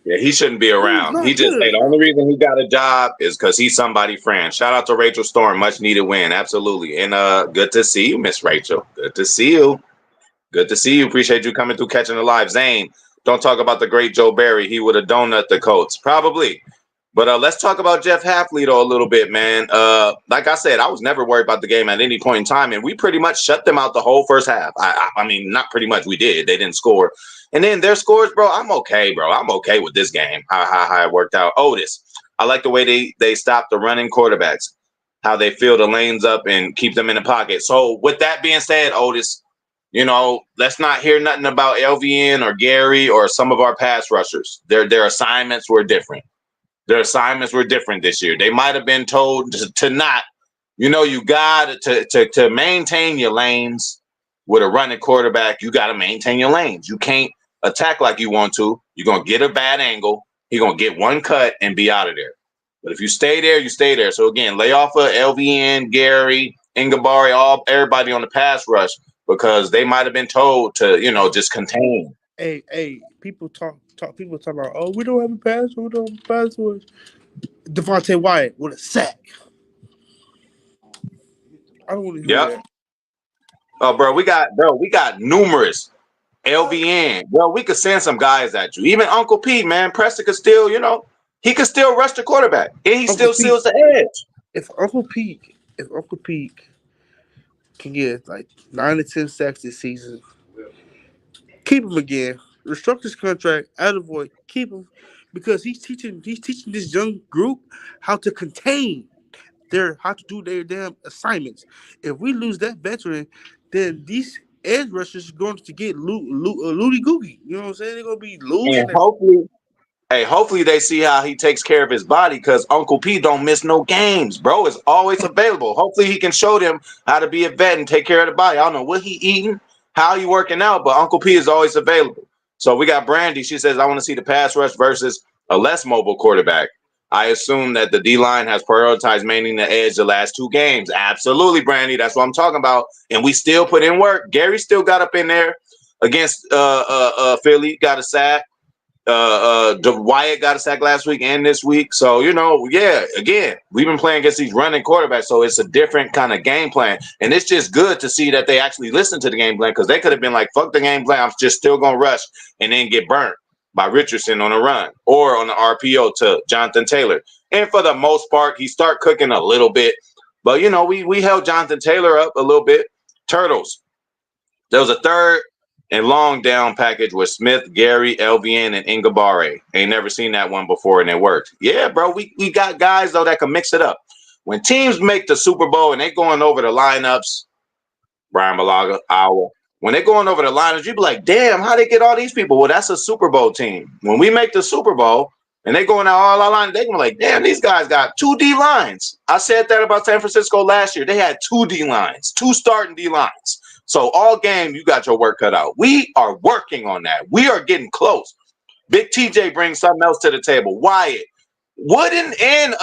Yeah, he shouldn't be He was around. He not just good. the only reason he got a job is because he's somebody's friend. Shout out to Rachel Storm, much needed win, absolutely. And good to see you, Miss Rachel. Good to see you. Good to see you. Appreciate you coming through, catching the live. Zane, don't talk about the great Joe Barry. He would have donut the Colts, probably. But let's talk about Jeff Hafley, though, a little bit, man. Like I said, I was never worried about the game at any point in time, and we pretty much shut them out the whole first half. I mean, not pretty much. We did. They didn't score. And then their scores, bro, I'm okay, bro. I'm okay with this game, how it worked out. Otis, I like the way they stopped the running quarterbacks, how they fill the lanes up and keep them in the pocket. So with that being said, Otis, let's not hear nothing about LVN or Gary or some of our pass rushers. Their assignments were different. Their assignments were different this year. They might have been told to not, you got to maintain your lanes with a running quarterback. You got to maintain your lanes. You can't attack like you want to. You're going to get a bad angle. You're going to get one cut and be out of there. But if you stay there, you stay there. So again, lay off of LVN, Gary, Ingabari, everybody on the pass rush because they might have been told to, just contain. Hey, people talk. People talk about, we don't have a pass. We don't have a pass rush. Devontae Wyatt with a sack. I don't want to hear Yep. that. Oh, we got numerous LVN. Bro, we could send some guys at you. Even Uncle P, man, Preston could still, he could still rush the quarterback, and he Uncle still Pete. seals the edge. If Uncle Pete can get like 9 to 10 sacks this season, keep him again. Restructure his contract. Out of void. Keep him because he's teaching this young group how to contain how to do their damn assignments. If we lose that veteran, then these edge rushers are going to get loody googie. You know what I'm saying? They're gonna be And losing it. hopefully they see how he takes care of his body because Uncle P don't miss no games, bro. Is always available. Hopefully he can show them how to be a vet and take care of the body. I don't know what he eating, how he working out, but Uncle P is always available. So we got Brandy. She says, I want to see the pass rush versus a less mobile quarterback. I assume that the D line has prioritized maintaining the edge the last 2 games. Absolutely, Brandy. That's what I'm talking about. And we still put in work. Gary still got up in there against Philly, got a sack. Wyatt got a sack last week and this week. So, yeah, again, we've been playing against these running quarterbacks. So it's a different kind of game plan. And it's just good to see that they actually listen to the game plan because they could have been like, fuck the game plan. I'm just still going to rush and then get burnt by Richardson on a run or on the RPO to Jonathan Taylor. And for the most part, he start cooking a little bit. But, we held Jonathan Taylor up a little bit. Turtles. There was a third and long down package with Smith, Gary, LVN, and Ingabare. Ain't never seen that one before, and it worked. Yeah, bro, we got guys, though, that can mix it up. When teams make the Super Bowl and they going over the lineups, Brian Malaga, Iowa, when they going over the lineups, you be like, damn, how they get all these people? Well, that's a Super Bowl team. When we make the Super Bowl and they going out all our lines, they gonna be like, damn, these guys got 2 D lines. I said that about San Francisco last year. They had 2 D lines, 2 starting D lines. So all game, you got your work cut out. We are working on that. We are getting close. Big TJ brings something else to the table. Wyatt, Wooden, and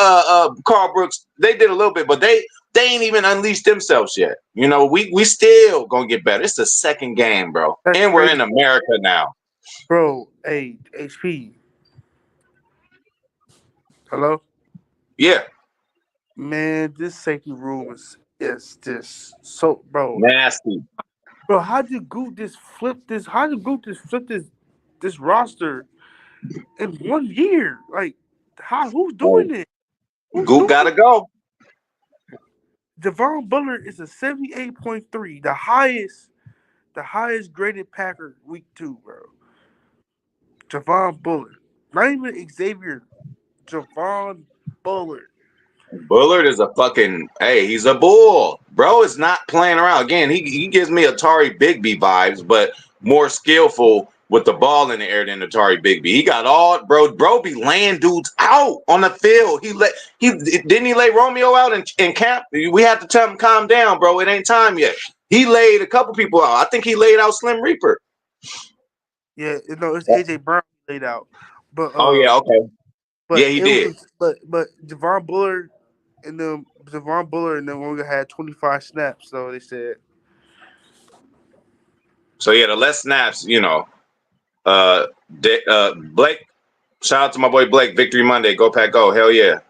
Carl Brooks, they did a little bit, but they ain't even unleashed themselves yet. We still gonna get better. It's the second game, bro, That's and we're in crazy, America now. bro. Hey, HP. Hello, Yeah, man. This safety room is just so, nasty. bro. How did Goot just flip this roster in 1 year? Like, who's Hey, doing it? Who's Goop doing gotta it? go. Devon Bullard is a 78.3, the highest graded Packer week 2, bro. Javon Bullard. Not even Xavier. Javon Bullard. Bullard is a fucking he's a bull. Bro is not playing around. Again, he gives me Atari Bigby vibes, but more skillful with the ball in the air than Atari Bigby. He got all bro be laying dudes out on the field. He didn't he lay Romeo out in camp? We had to tell him calm down, bro. It ain't time yet. He laid a couple people out. I think he laid out Slim Reaper. Yeah, no, it's AJ Brown laid out. But Oh yeah, okay. Yeah, but he it was did. but Javon Bullard and them only had 25 snaps, so they said. So yeah, the less snaps, Blake, shout out to my boy Blake. Victory Monday. Go Pack Go. Hell yeah.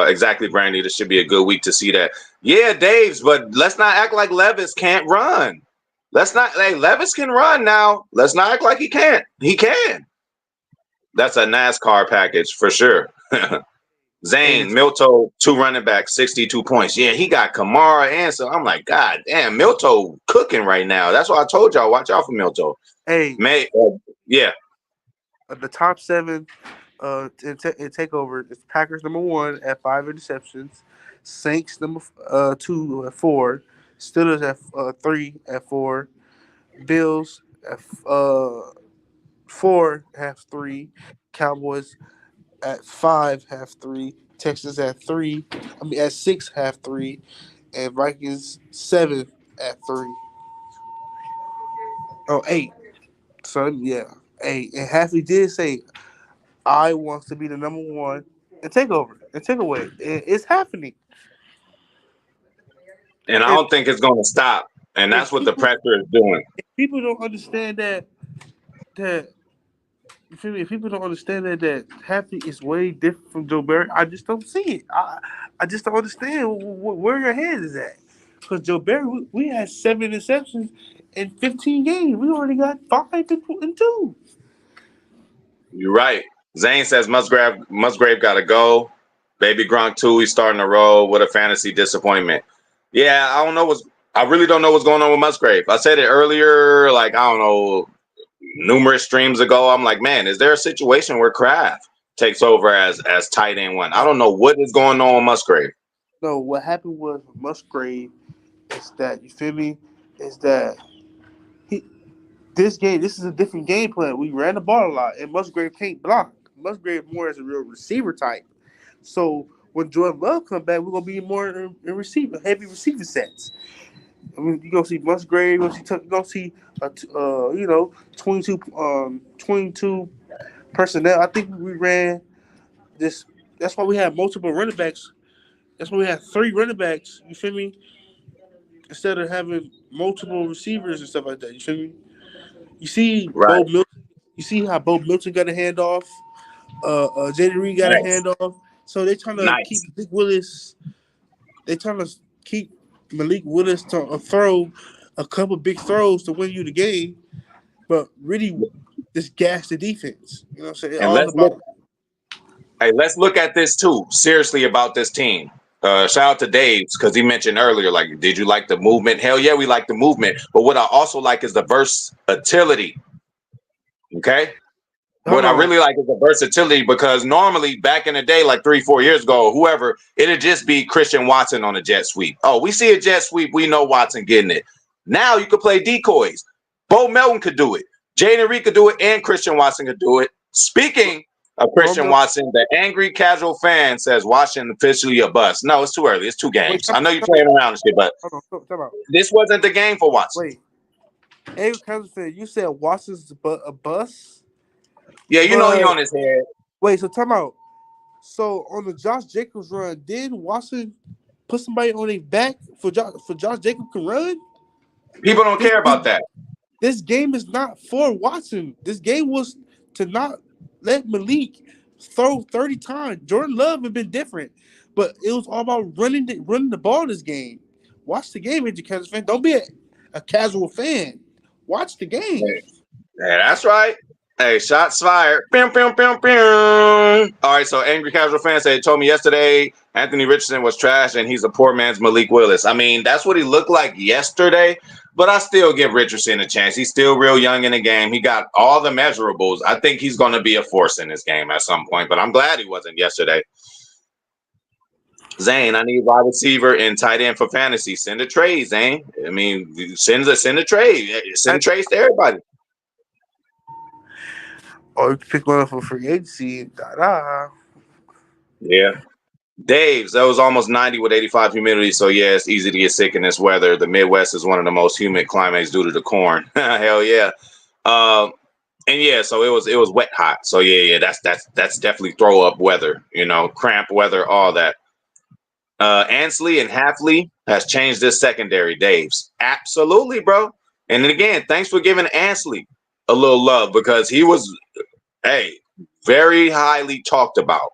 Exactly, Brandy. This should be a good week to see that. Yeah, Dave's, but let's not act like Levis can't run. Let's not. Hey, Levis can run now. Let's not act like he can't. He can. That's a NASCAR package for sure. Hey, Zane, Milto, 2 running backs, 62 points. Yeah, he got Kamara and so I'm like, God damn, Milto cooking right now. That's why I told y'all, watch out for Milto. hey, May, yeah. the top 7 in takeover is Packers number 1 at 5 interceptions, Saints number 2 at 4, Steelers at 3 at 4, Bills at 4 have 3, Cowboys at 5 have 3, Texans at 6 have 3, and Vikings 7 at 3. Oh, 8. So yeah, 8. And Halfley did say I wants to be the number 1 and take over and take away. It's happening. And I If don't think it's going to stop. And if that's what the people pressure is doing. if people don't understand that you feel me? If people don't understand that Happy is way different from Joe Barry, I just don't see it. I just don't understand where your head is at. Because Joe Barry, we had 7 interceptions in 15 games. We already got 5 and 2. You're right. Zane says Musgrave got to go. Baby Gronk too. He's starting to roll. What a fantasy disappointment. Yeah, I don't know what's. I really don't know what's going on with Musgrave. I said it earlier, like I don't know, numerous streams ago. I'm like, man, is there a situation where Kraft takes over as tight end one? I don't know what is going on with Musgrave. No, what happened was with Musgrave is that, you feel me? Is that he this is a different game plan. We ran the ball a lot, and Musgrave can't block. Musgrave more as a real receiver type. So when Jordan Love come back, we're gonna be more in receiver heavy receiver sets. I mean, you're gonna see Musgrave. You're gonna see 22 personnel. I think we ran this. That's why we had multiple running backs. That's why we had 3 running backs. You feel me? Instead of having multiple receivers and stuff like that. You feel me? You see Right. Bo Milton. You see how Bo Milton got a handoff. Jaden Reed got a Nice. handoff. So they trying to keep Nice. Malik Willis. They trying to keep Malik Willis to throw a couple big throws to win you the game, but really just gas the defense. You know what I'm saying? It's And all let's about. look. Hey, let's look at this too. Seriously about this team. Shout out to Dave because he mentioned earlier, like, did you like the movement? Hell yeah, we like the movement. But what I also like is the versatility. Okay. Hold What I on. really like is the versatility because normally back in the day, like 3-4 years ago, whoever, it'd just be Christian Watson on a jet sweep. Oh, we see a jet sweep, we know Watson getting it. Now you could play decoys. Bo Melton could do it. Jaden Reed could do it, and Christian Watson could do it. Speaking of Bo Christian Milton. Watson, the angry casual fan says Washington officially a bust. No, it's too early. It's 2 Wait, games. come I know on, you're come playing around and shit, but on, hold on, come on. this wasn't the game for Watson. Wait, Avery Cousins, you said Watson's a bus, Yeah, you know he but on his head. wait, so time out. So on the Josh Jacobs run, did Watson put somebody on their back for Josh Jacobs can run? People don't This, care this about that. this game is not for Watson. This game was to not let Malik throw 30 times. Jordan Love had been different, but it was all about running the ball this game. Watch the game, Andrew Kansas fan. Don't be a casual fan. Watch the game. Yeah, that's right. Hey, shots fired. Pew, pew, pew, pew. All right, so angry casual fan said told me yesterday Anthony Richardson was trash and he's a poor man's Malik Willis. I mean, that's what he looked like yesterday, but I still give Richardson a chance. He's still real young in the game. He got all the measurables. I think he's going to be a force in this game at some point, but I'm glad he wasn't yesterday. Zane, I need wide receiver and tight end for fantasy. Send a trade, Zane. I mean, send a trade. Send trades to everybody. Or you can pick one up for free agency. Yeah. Dave's, that was almost 90 with 85 humidity. So, yeah, it's easy to get sick in this weather. The Midwest is one of the most humid climates due to the corn. Hell yeah. And yeah, so it was wet hot. So yeah, that's definitely throw up weather, cramp weather, all that. Ansley and Halfley has changed this secondary, Dave's. Absolutely, bro. And then again, thanks for giving Ansley a little love because he was, hey, very highly talked about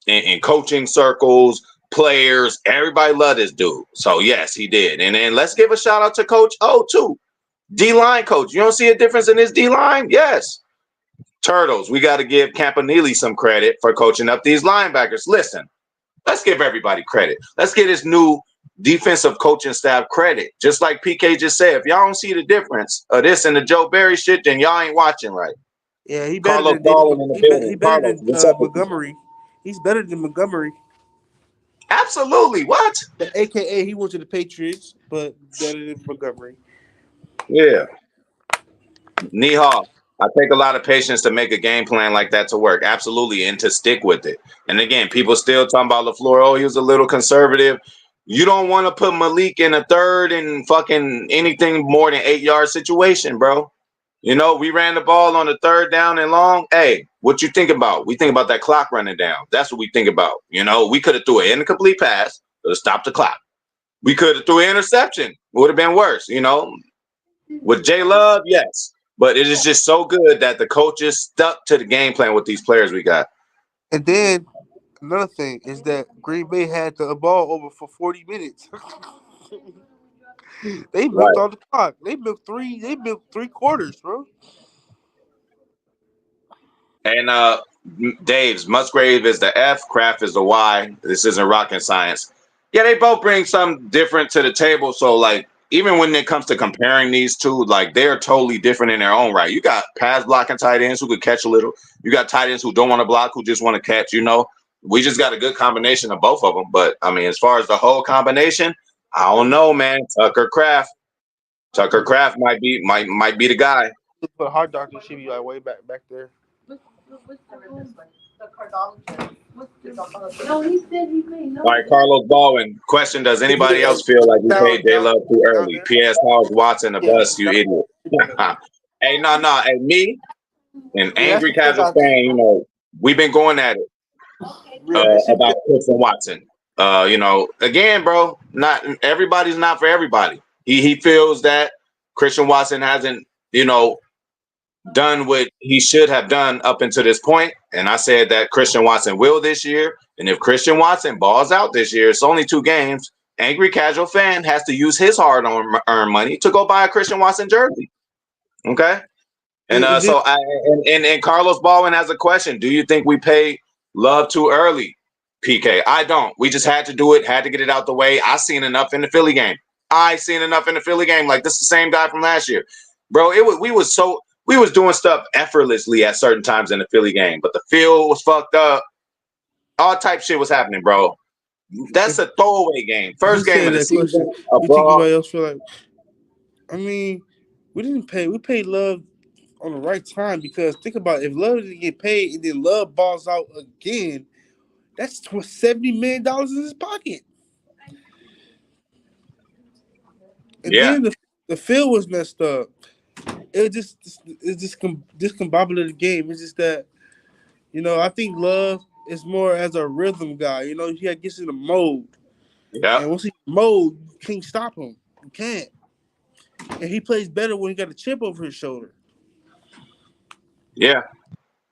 in coaching circles, players. Everybody loved this dude. So yes, he did. And then let's give a shout out to Coach O too. D-line coach. You don't see a difference in his D-line? Yes. Turtles, we got to give Campanile some credit for coaching up these linebackers. Listen, let's give everybody credit. Let's get his new defensive coaching staff credit. Just like PK just said, if y'all don't see the difference of this and the Joe Barry shit, then y'all ain't watching right. Yeah, he better Carlos than Darwin in the he building. better Carlos, than what's up with you? Montgomery. He's better than Montgomery. Absolutely. What? AKA he went to the Patriots, but better than Montgomery. Yeah. Nihal, I take a lot of patience to make a game plan like that to work. Absolutely. And to stick with it. And again, people still talking about LaFleur. Oh, he was a little conservative. You don't want to put Malik in a third and fucking anything more than 8-yard situation, bro. We ran the ball on the third down and long. Hey, what you think about? We think about that clock running down. That's what we think about. We could have threw an incomplete pass to stop the clock. We could have threw an interception. It would have been worse. With J Love, yes. But it is just so good that the coaches stuck to the game plan with these players we got. And then another thing is that Green Bay had the ball over for 40 minutes. They milked Right. on the clock. They milked three. They milked 3 quarters, bro. And Dave's Musgrave is the F, Kraft is the Y. This isn't rocket science. Yeah, they both bring something different to the table. So like even when it comes to comparing these two, like they're totally different in their own right. You got pass blocking tight ends who could catch a little. You got tight ends who don't want to block, who just want to catch. We just got a good combination of both of them. But I mean, as far as the whole combination, I don't know, man. Tucker Kraft might be the guy. But Hard Doctor should be like way back there. All right, Carlos Baldwin. Question: does anybody else feel like we paid J Down Love too early? there. P.S. Howard Watson a Yeah, bust, you idiot. Hey, no. Hey, me, an yeah, that's angry the pick casual I fan, we've been going at it yeah, that shit about Christian Watson. Again, bro, not everybody's not for everybody. He feels that Christian Watson hasn't, done what he should have done up until this point. And I said that Christian Watson will this year. And if Christian Watson balls out this year, it's only 2 games. Angry casual fan has to use his hard-earned money to go buy a Christian Watson jersey. Okay. And and then and Carlos Baldwin has a question. Do you think we paid Love too early, PK? I don't. We just had to do it, had to get it out the way. I seen enough in the Philly game. Like this is the same guy from last year. Bro, we was doing stuff effortlessly at certain times in the Philly game, but the field was fucked up. All type shit was happening, bro. That's if a throwaway game. he First game said of the that question, season, a you think brawl. anybody else feel like? I mean, we didn't pay. We paid Love on the right time because think about it, if Love didn't get paid and then Love balls out again, that's $70 million in his pocket. And Yeah, then the field was messed up. It's just discombobulated the game. It's just that I think Love is more as a rhythm guy. He gets in the mode, yeah, and once he mode, you can't stop him. You can't. And he plays better when he got a chip over his shoulder. yeah.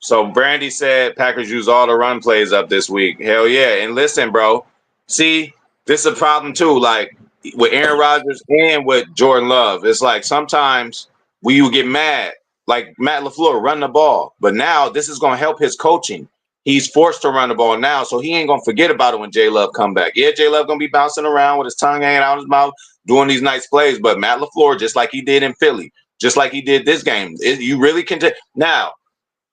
So Brandy said Packers use all the run plays up this week. Hell yeah. And listen, bro. See, this is a problem too. Like with Aaron Rodgers and with Jordan Love. It's like sometimes we would get mad. Like Matt LaFleur run the ball. But now this is gonna help his coaching. He's forced to run the ball now, so he ain't gonna forget about it when J Love come back. Yeah, J Love gonna be bouncing around with his tongue hanging out of his mouth, doing these nice plays. But Matt LaFleur, just like he did in Philly, just like he did this game, you really can now.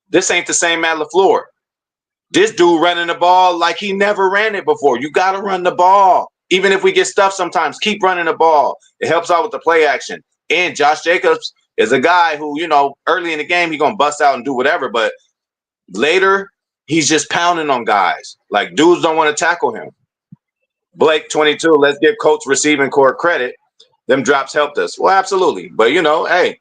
This ain't the same Matt LaFleur. This dude running the ball like he never ran it before. You got to run the ball. Even if we get stuff sometimes, keep running the ball. It helps out with the play action. And Josh Jacobs is a guy who, early in the game, he's going to bust out and do whatever. But later, he's just pounding on guys. Like, dudes don't want to tackle him. Blake, 22, let's give Colts receiving court credit. Them drops helped us. Well, absolutely. But, hey,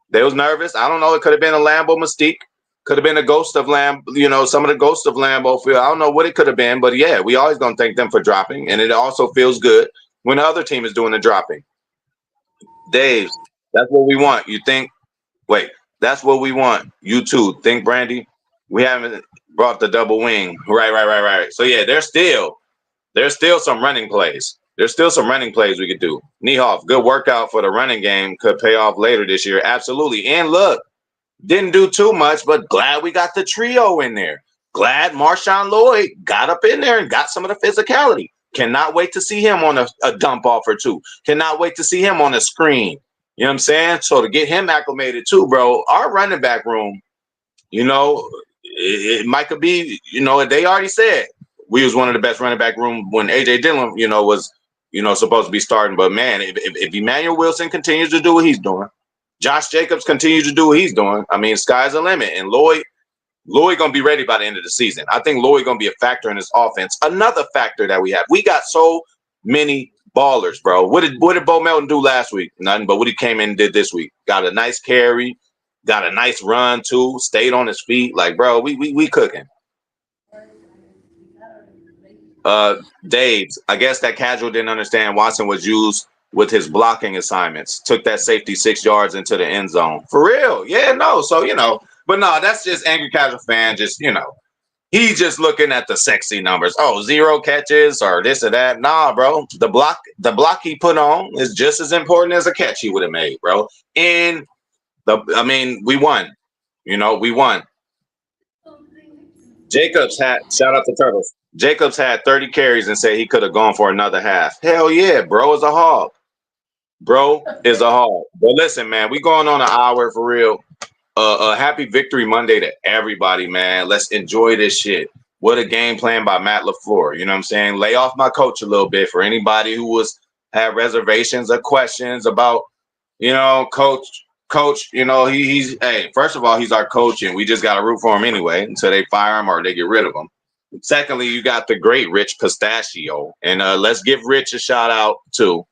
they was nervous. I don't know. It could have been a Lambeau mystique. Could have been a ghost of some of the ghosts of Lambeau field. I don't know what it could have been, but yeah, we always gonna thank them for dropping, and it also feels good when the other team is doing the dropping. Dave, that's what we want. You think? Wait, that's what we want. You too. Think, Brandy? We haven't brought the double wing. Right. So yeah, there's still some running plays. There's still some running plays we could do. Niehoff, good workout for the running game. Could pay off later this year. Absolutely. And look. Didn't do too much, but glad we got the trio in there. Glad Marshawn Lloyd got up in there and got some of the physicality. Cannot wait to see him on a dump off or two. Cannot wait to see him on a screen. You know what I'm saying? So to get him acclimated too, bro, our running back room, it might could be, they already said we was one of the best running back room when AJ Dillon, was, supposed to be starting. But man, if Emmanuel Wilson continues to do what he's doing, Josh Jacobs continues to do what he's doing, I mean, sky's the limit. And Lloyd gonna be ready by the end of the season. I think Lloyd gonna be a factor in this offense. Another factor that we have, we got so many ballers, bro. What did Bo Melton do last week? Nothing. But what he came in and did this week, got a nice carry, got a nice run too, stayed on his feet. Like, bro, we cooking. Dave, I guess that casual didn't understand Watson was used with his blocking assignments. Took that safety 6 yards into the end zone. For real. Yeah, no. So, but no, that's just angry casual fan. Just, He's just looking at the sexy numbers. Oh, 0 catches or this or that. Nah, bro. The block he put on is just as important as a catch he would have made, bro. And I mean, we won. We won. Jacobs had shout out to Turtles. Jacobs had 30 carries and said he could have gone for another half. Hell yeah, bro is a hog. Bro is a hog. But listen, man, we going on an hour for real. Happy Victory Monday to everybody, man. Let's enjoy this shit. What a game plan by Matt LaFleur. You know what I'm saying? Lay off my coach a little bit for anybody who had reservations or questions about, coach, he's hey, first of all, he's our coach and we just gotta root for him anyway until they fire him or they get rid of him. Secondly, you got the great Rich Pistachio. And let's give Rich a shout out too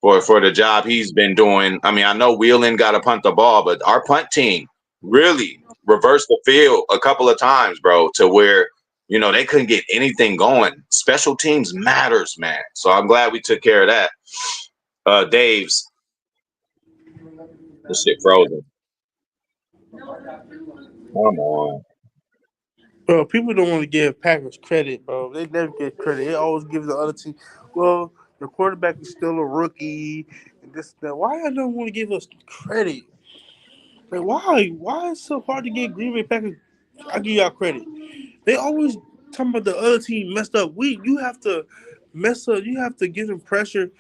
for the job he's been doing. I mean, I know Wheeling got to punt the ball, but our punt team really reversed the field a couple of times, bro, to where they couldn't get anything going. Special teams matters, man. So I'm glad we took care of that. Dave's this shit frozen. Come on. Bro, people don't want to give Packers credit, bro. They never get credit. They always give the other team. Well, the quarterback is still a rookie, and this that. Why I don't want to give us credit? Like why? Why is it so hard to get Green Bay Packers? I give y'all credit. They always talking about the other team messed up. You have to mess up. You have to give them pressure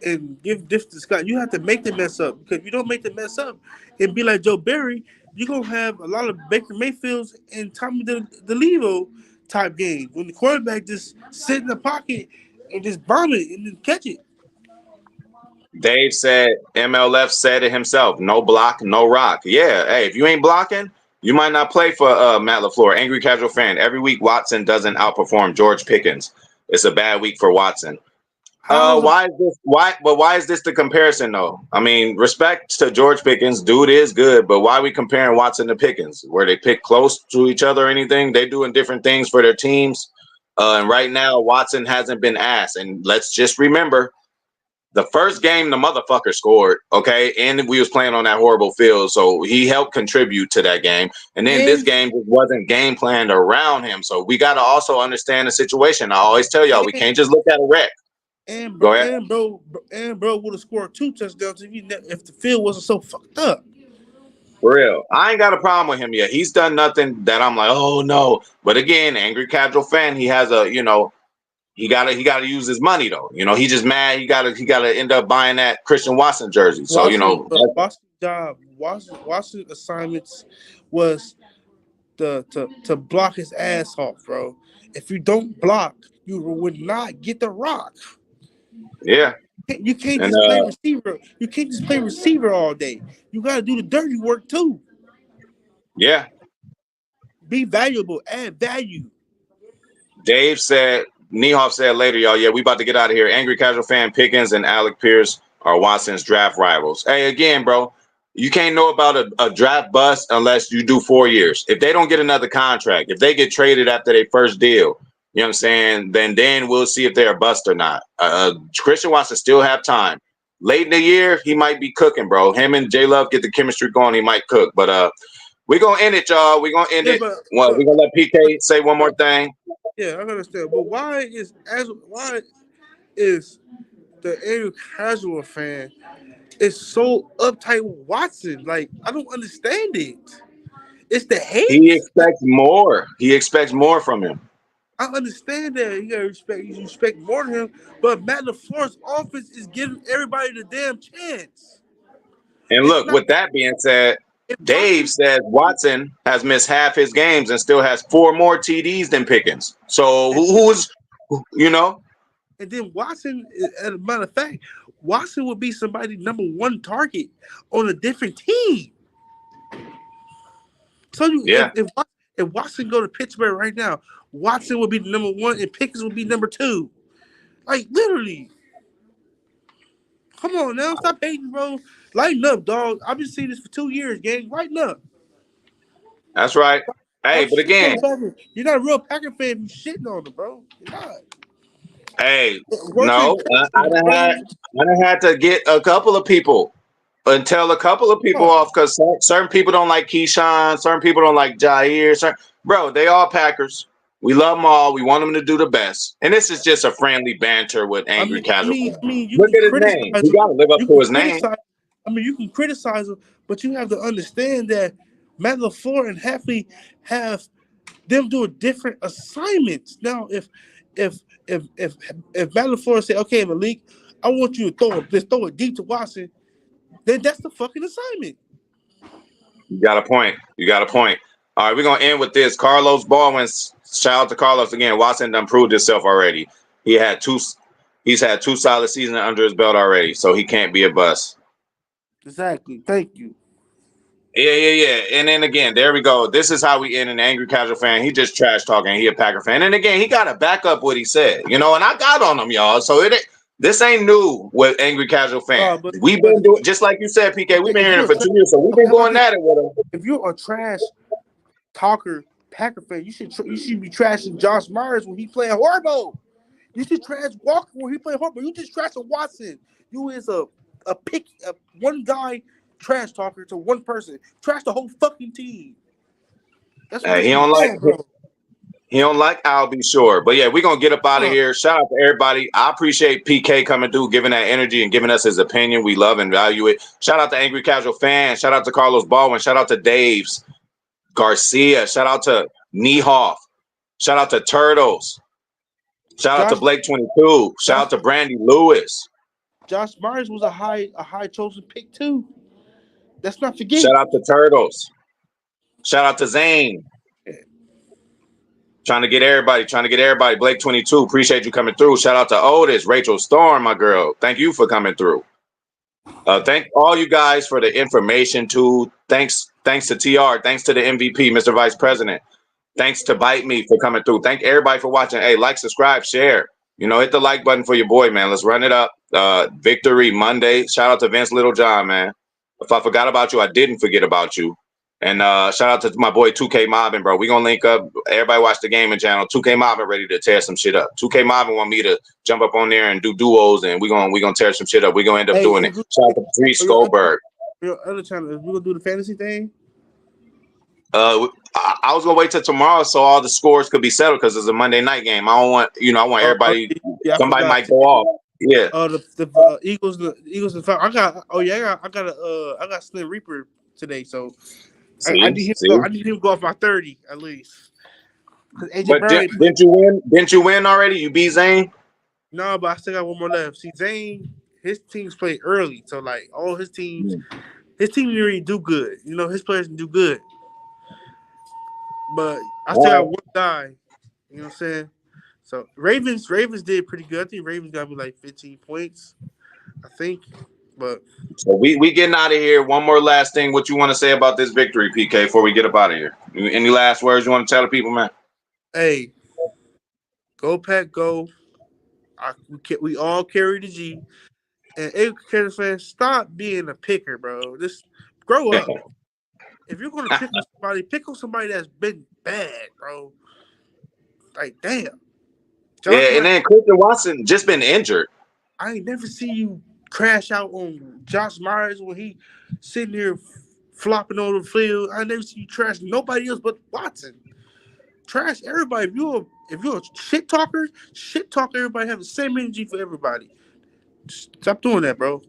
and give this to Scott. You have to make them mess up because if you don't make them mess up and be like Joe Barry, you're gonna have a lot of Baker Mayfields and Tommy DeLevo type game when the quarterback just sit in the pocket and just bomb it and then catch it. Dave said MLF said it himself. No block, no rock. Yeah. Hey, if you ain't blocking, you might not play for Matt LaFleur. Angry casual fan. Every week Watson doesn't outperform George Pickens. It's a bad week for Watson. How's a Why is this? Why is this the comparison though? I mean, respect to George Pickens, dude is good, but why are we comparing Watson to Pickens? Where they pick close to each other or anything? They doing different things for their teams. And right now, Watson hasn't been asked. And let's just remember, the first game the motherfucker scored, okay, and we was playing on that horrible field, so he helped contribute to that game. And then this and game just wasn't game planned around him, so we got to also understand the situation. I always tell y'all we and can't just look at a wreck. and Go bro ahead. and bro would have scored 2 touchdowns if the field wasn't so fucked up. For real. I ain't got a problem with him yet. He's done nothing that I'm like, oh no. But again, angry casual fan, he has he gotta use his money though. He just mad he gotta end up buying that Christian Watson jersey. So, Watson assignments was to block his ass off, bro. If you don't block, you would not get the rock. yeah. You can't And just play receiver. You can't just play receiver all day. You got to do the dirty work too. yeah. Be valuable. Add value. Niehoff said later, y'all, yeah, we about to get out of here. Angry casual fan Pickens and Alec Pierce are Watson's draft rivals. Hey, again, bro, you can't know about a draft bust unless you do 4 years. If they don't get another contract, if they get traded after their first deal, you know what I'm saying, then we'll see if they're a bust or not. Christian Watson still have time. Late in the year, he might be cooking, bro. Him and J Love get the chemistry going, he might cook. But we're going to end it, y'all. We're going to end Yeah, it. Well, we're going to let but PK say one more thing. yeah, I understand. But why is the Andrew Casual fan is so uptight with Watson? Like I don't understand it. It's the He hate. Like expects more. He expects more from him. I understand that you gotta respect. You respect more than him, but Matt LaFleur's offense is giving everybody the damn chance. And It's look, not with that being said, if Dave Watson says Watson has missed half his games and still has 4 more TDs than Pickens. So and who's, you know, then Watson. As a matter of fact, Watson would be somebody number one target on a different team. So you, yeah, if Watson go to Pittsburgh right now, Watson would be the number one and Pickens would be number two. Like literally. Come on now, stop hating, bro. Lighten up, dog. I've been seeing this for 2 years, gang. Lighten up. that's right. Hey, Stop but shitting again, on Packer. You're not a real Packer fan if you shitting on them, bro. You're not. hey, Worse than no, Christian, bro. I done had to get a couple of people and tell a couple of people Oh, off because certain people don't like Keyshawn, certain people don't like Jair. Bro, they all Packers. We love them all. We want them to do the best. And this is just a friendly banter with angry casual fans. You Look can at his name. criticize He him. got to live up You to can his name. criticize. You can criticize him, but you have to understand that Matt LaFleur and Hafley have them doing different assignments. Now, if if if Matt LaFleur say, "Okay, Malik, I want you to throw it deep to Watson," then that's the fucking assignment. You got a point. You got a point. All right, we're gonna end with this. Carlos Baldwin. Shout out to Carlos again. Watson done proved himself already. He had two. He's had 2 solid seasons under his belt already, so he can't be a bust. Exactly. Thank you. Yeah. And then again, there we go. This is how we end an angry casual fan. He just trash talking. He a Packer fan. And again, he got to back up what he said, and I got on him, y'all. So this ain't new with angry casual fan. But We've been doing just like you said, PK. We've been if hearing it you're for 2 years, so we've been how about going this? at it with him. If you're a trash talker Packer fan, you should be trashing Josh Myers when he playing horrible. You should trash Walker when he playing horrible. You just trashing Watson. You is a one guy trash talker to one person. Trash the whole fucking team. That's what He makes me don't like mad, bro. he don't like I'll be sure. But yeah, we're gonna get up out of Uh, here. Shout out to everybody. I appreciate PK coming through, giving that energy and giving us his opinion. We love and value it. Shout out to Angry Casual Fans. Shout out to Carlos Baldwin. Shout out to Dave's Garcia. Shout out to Niehoff. Shout out to Turtles. Shout out to Josh Blake 22. Shout Josh out to Brandy Lewis. Josh Myers was a high chosen pick too. Let's not forget. Shout out to Turtles. Shout out to Zane. Trying to get everybody. Blake 22. Appreciate you coming through. Shout out to Otis, Rachel Storm, my girl. Thank you for coming through. Thank all you guys for the information too. Thanks to TR. Thanks to the MVP, Mr. Vice President. Thanks to Bite Me for coming through. Thank everybody for watching. Hey, like, subscribe, share. Hit the like button for your boy, man. Let's run it up. Victory Monday. Shout out to Vince Littlejohn, man. If I forgot about you, I didn't forget about you. And shout out to my boy 2K Mobbin, bro. We gonna link up. Everybody watch the gaming channel. 2K Mobbin ready to tear some shit up. 2K Mobbin want me to jump up on there and do duos, and we gonna tear some shit up. We gonna end up doing it. Shout out to Patrice Goldberg. Your other channel, we gonna do the fantasy thing. I was gonna wait till tomorrow so all the scores could be settled because it's a Monday night game. I don't want, I want everybody. Yeah, I Somebody forgot. might go off. Yeah. The Eagles and Falcons. I got Slim Reaper today, so I need him to go. I need him to go off by 30 at least. Because AJ But Brown. didn't you win? Didn't you win already? You beat Zane? No, but I still got one more left. See, Zane, his teams play early, so like all his teams didn't really do good. His players didn't do good. But I still got one guy. You know what I'm saying? So Ravens did pretty good. I think Ravens got me like 15 points. I think. But so we getting out of here. One more last thing. What you want to say about this victory, PK, before we get up out of here? Any last words you want to tell the people, man? Hey, go Pack, go! We all carry the G. And Carolina fans, stop being a picker, bro. Just grow up. If you're gonna pick on somebody that's been bad, bro. Like damn. And then Christian Watson just been injured. I ain't never see you crash out on Josh Myers when he sitting there flopping on the field. I never see you trash nobody else but Watson. Trash everybody. If you're a shit talker everybody. Have the same energy for everybody. Stop doing that, bro.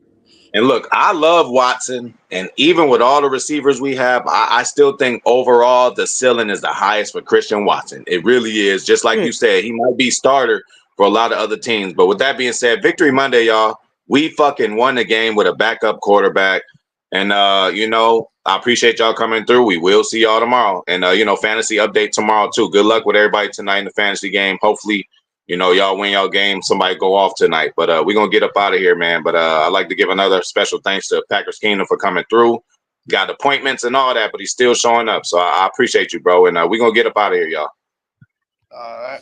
And look, I love Watson, and even with all the receivers we have, I still think overall the ceiling is the highest for Christian Watson. It really is. Just like you said, he might be starter for a lot of other teams. But with that being said, Victory Monday, y'all. We fucking won the game with a backup quarterback. And, I appreciate y'all coming through. We will see y'all tomorrow. And, fantasy update tomorrow, too. Good luck with everybody tonight in the fantasy game. Hopefully, y'all win y'all game. Somebody go off tonight. But we're going to get up out of here, man. But I'd like to give another special thanks to Packers Kingdom for coming through. Got appointments and all that, but he's still showing up. So I appreciate you, bro. And we're going to get up out of here, y'all. All right.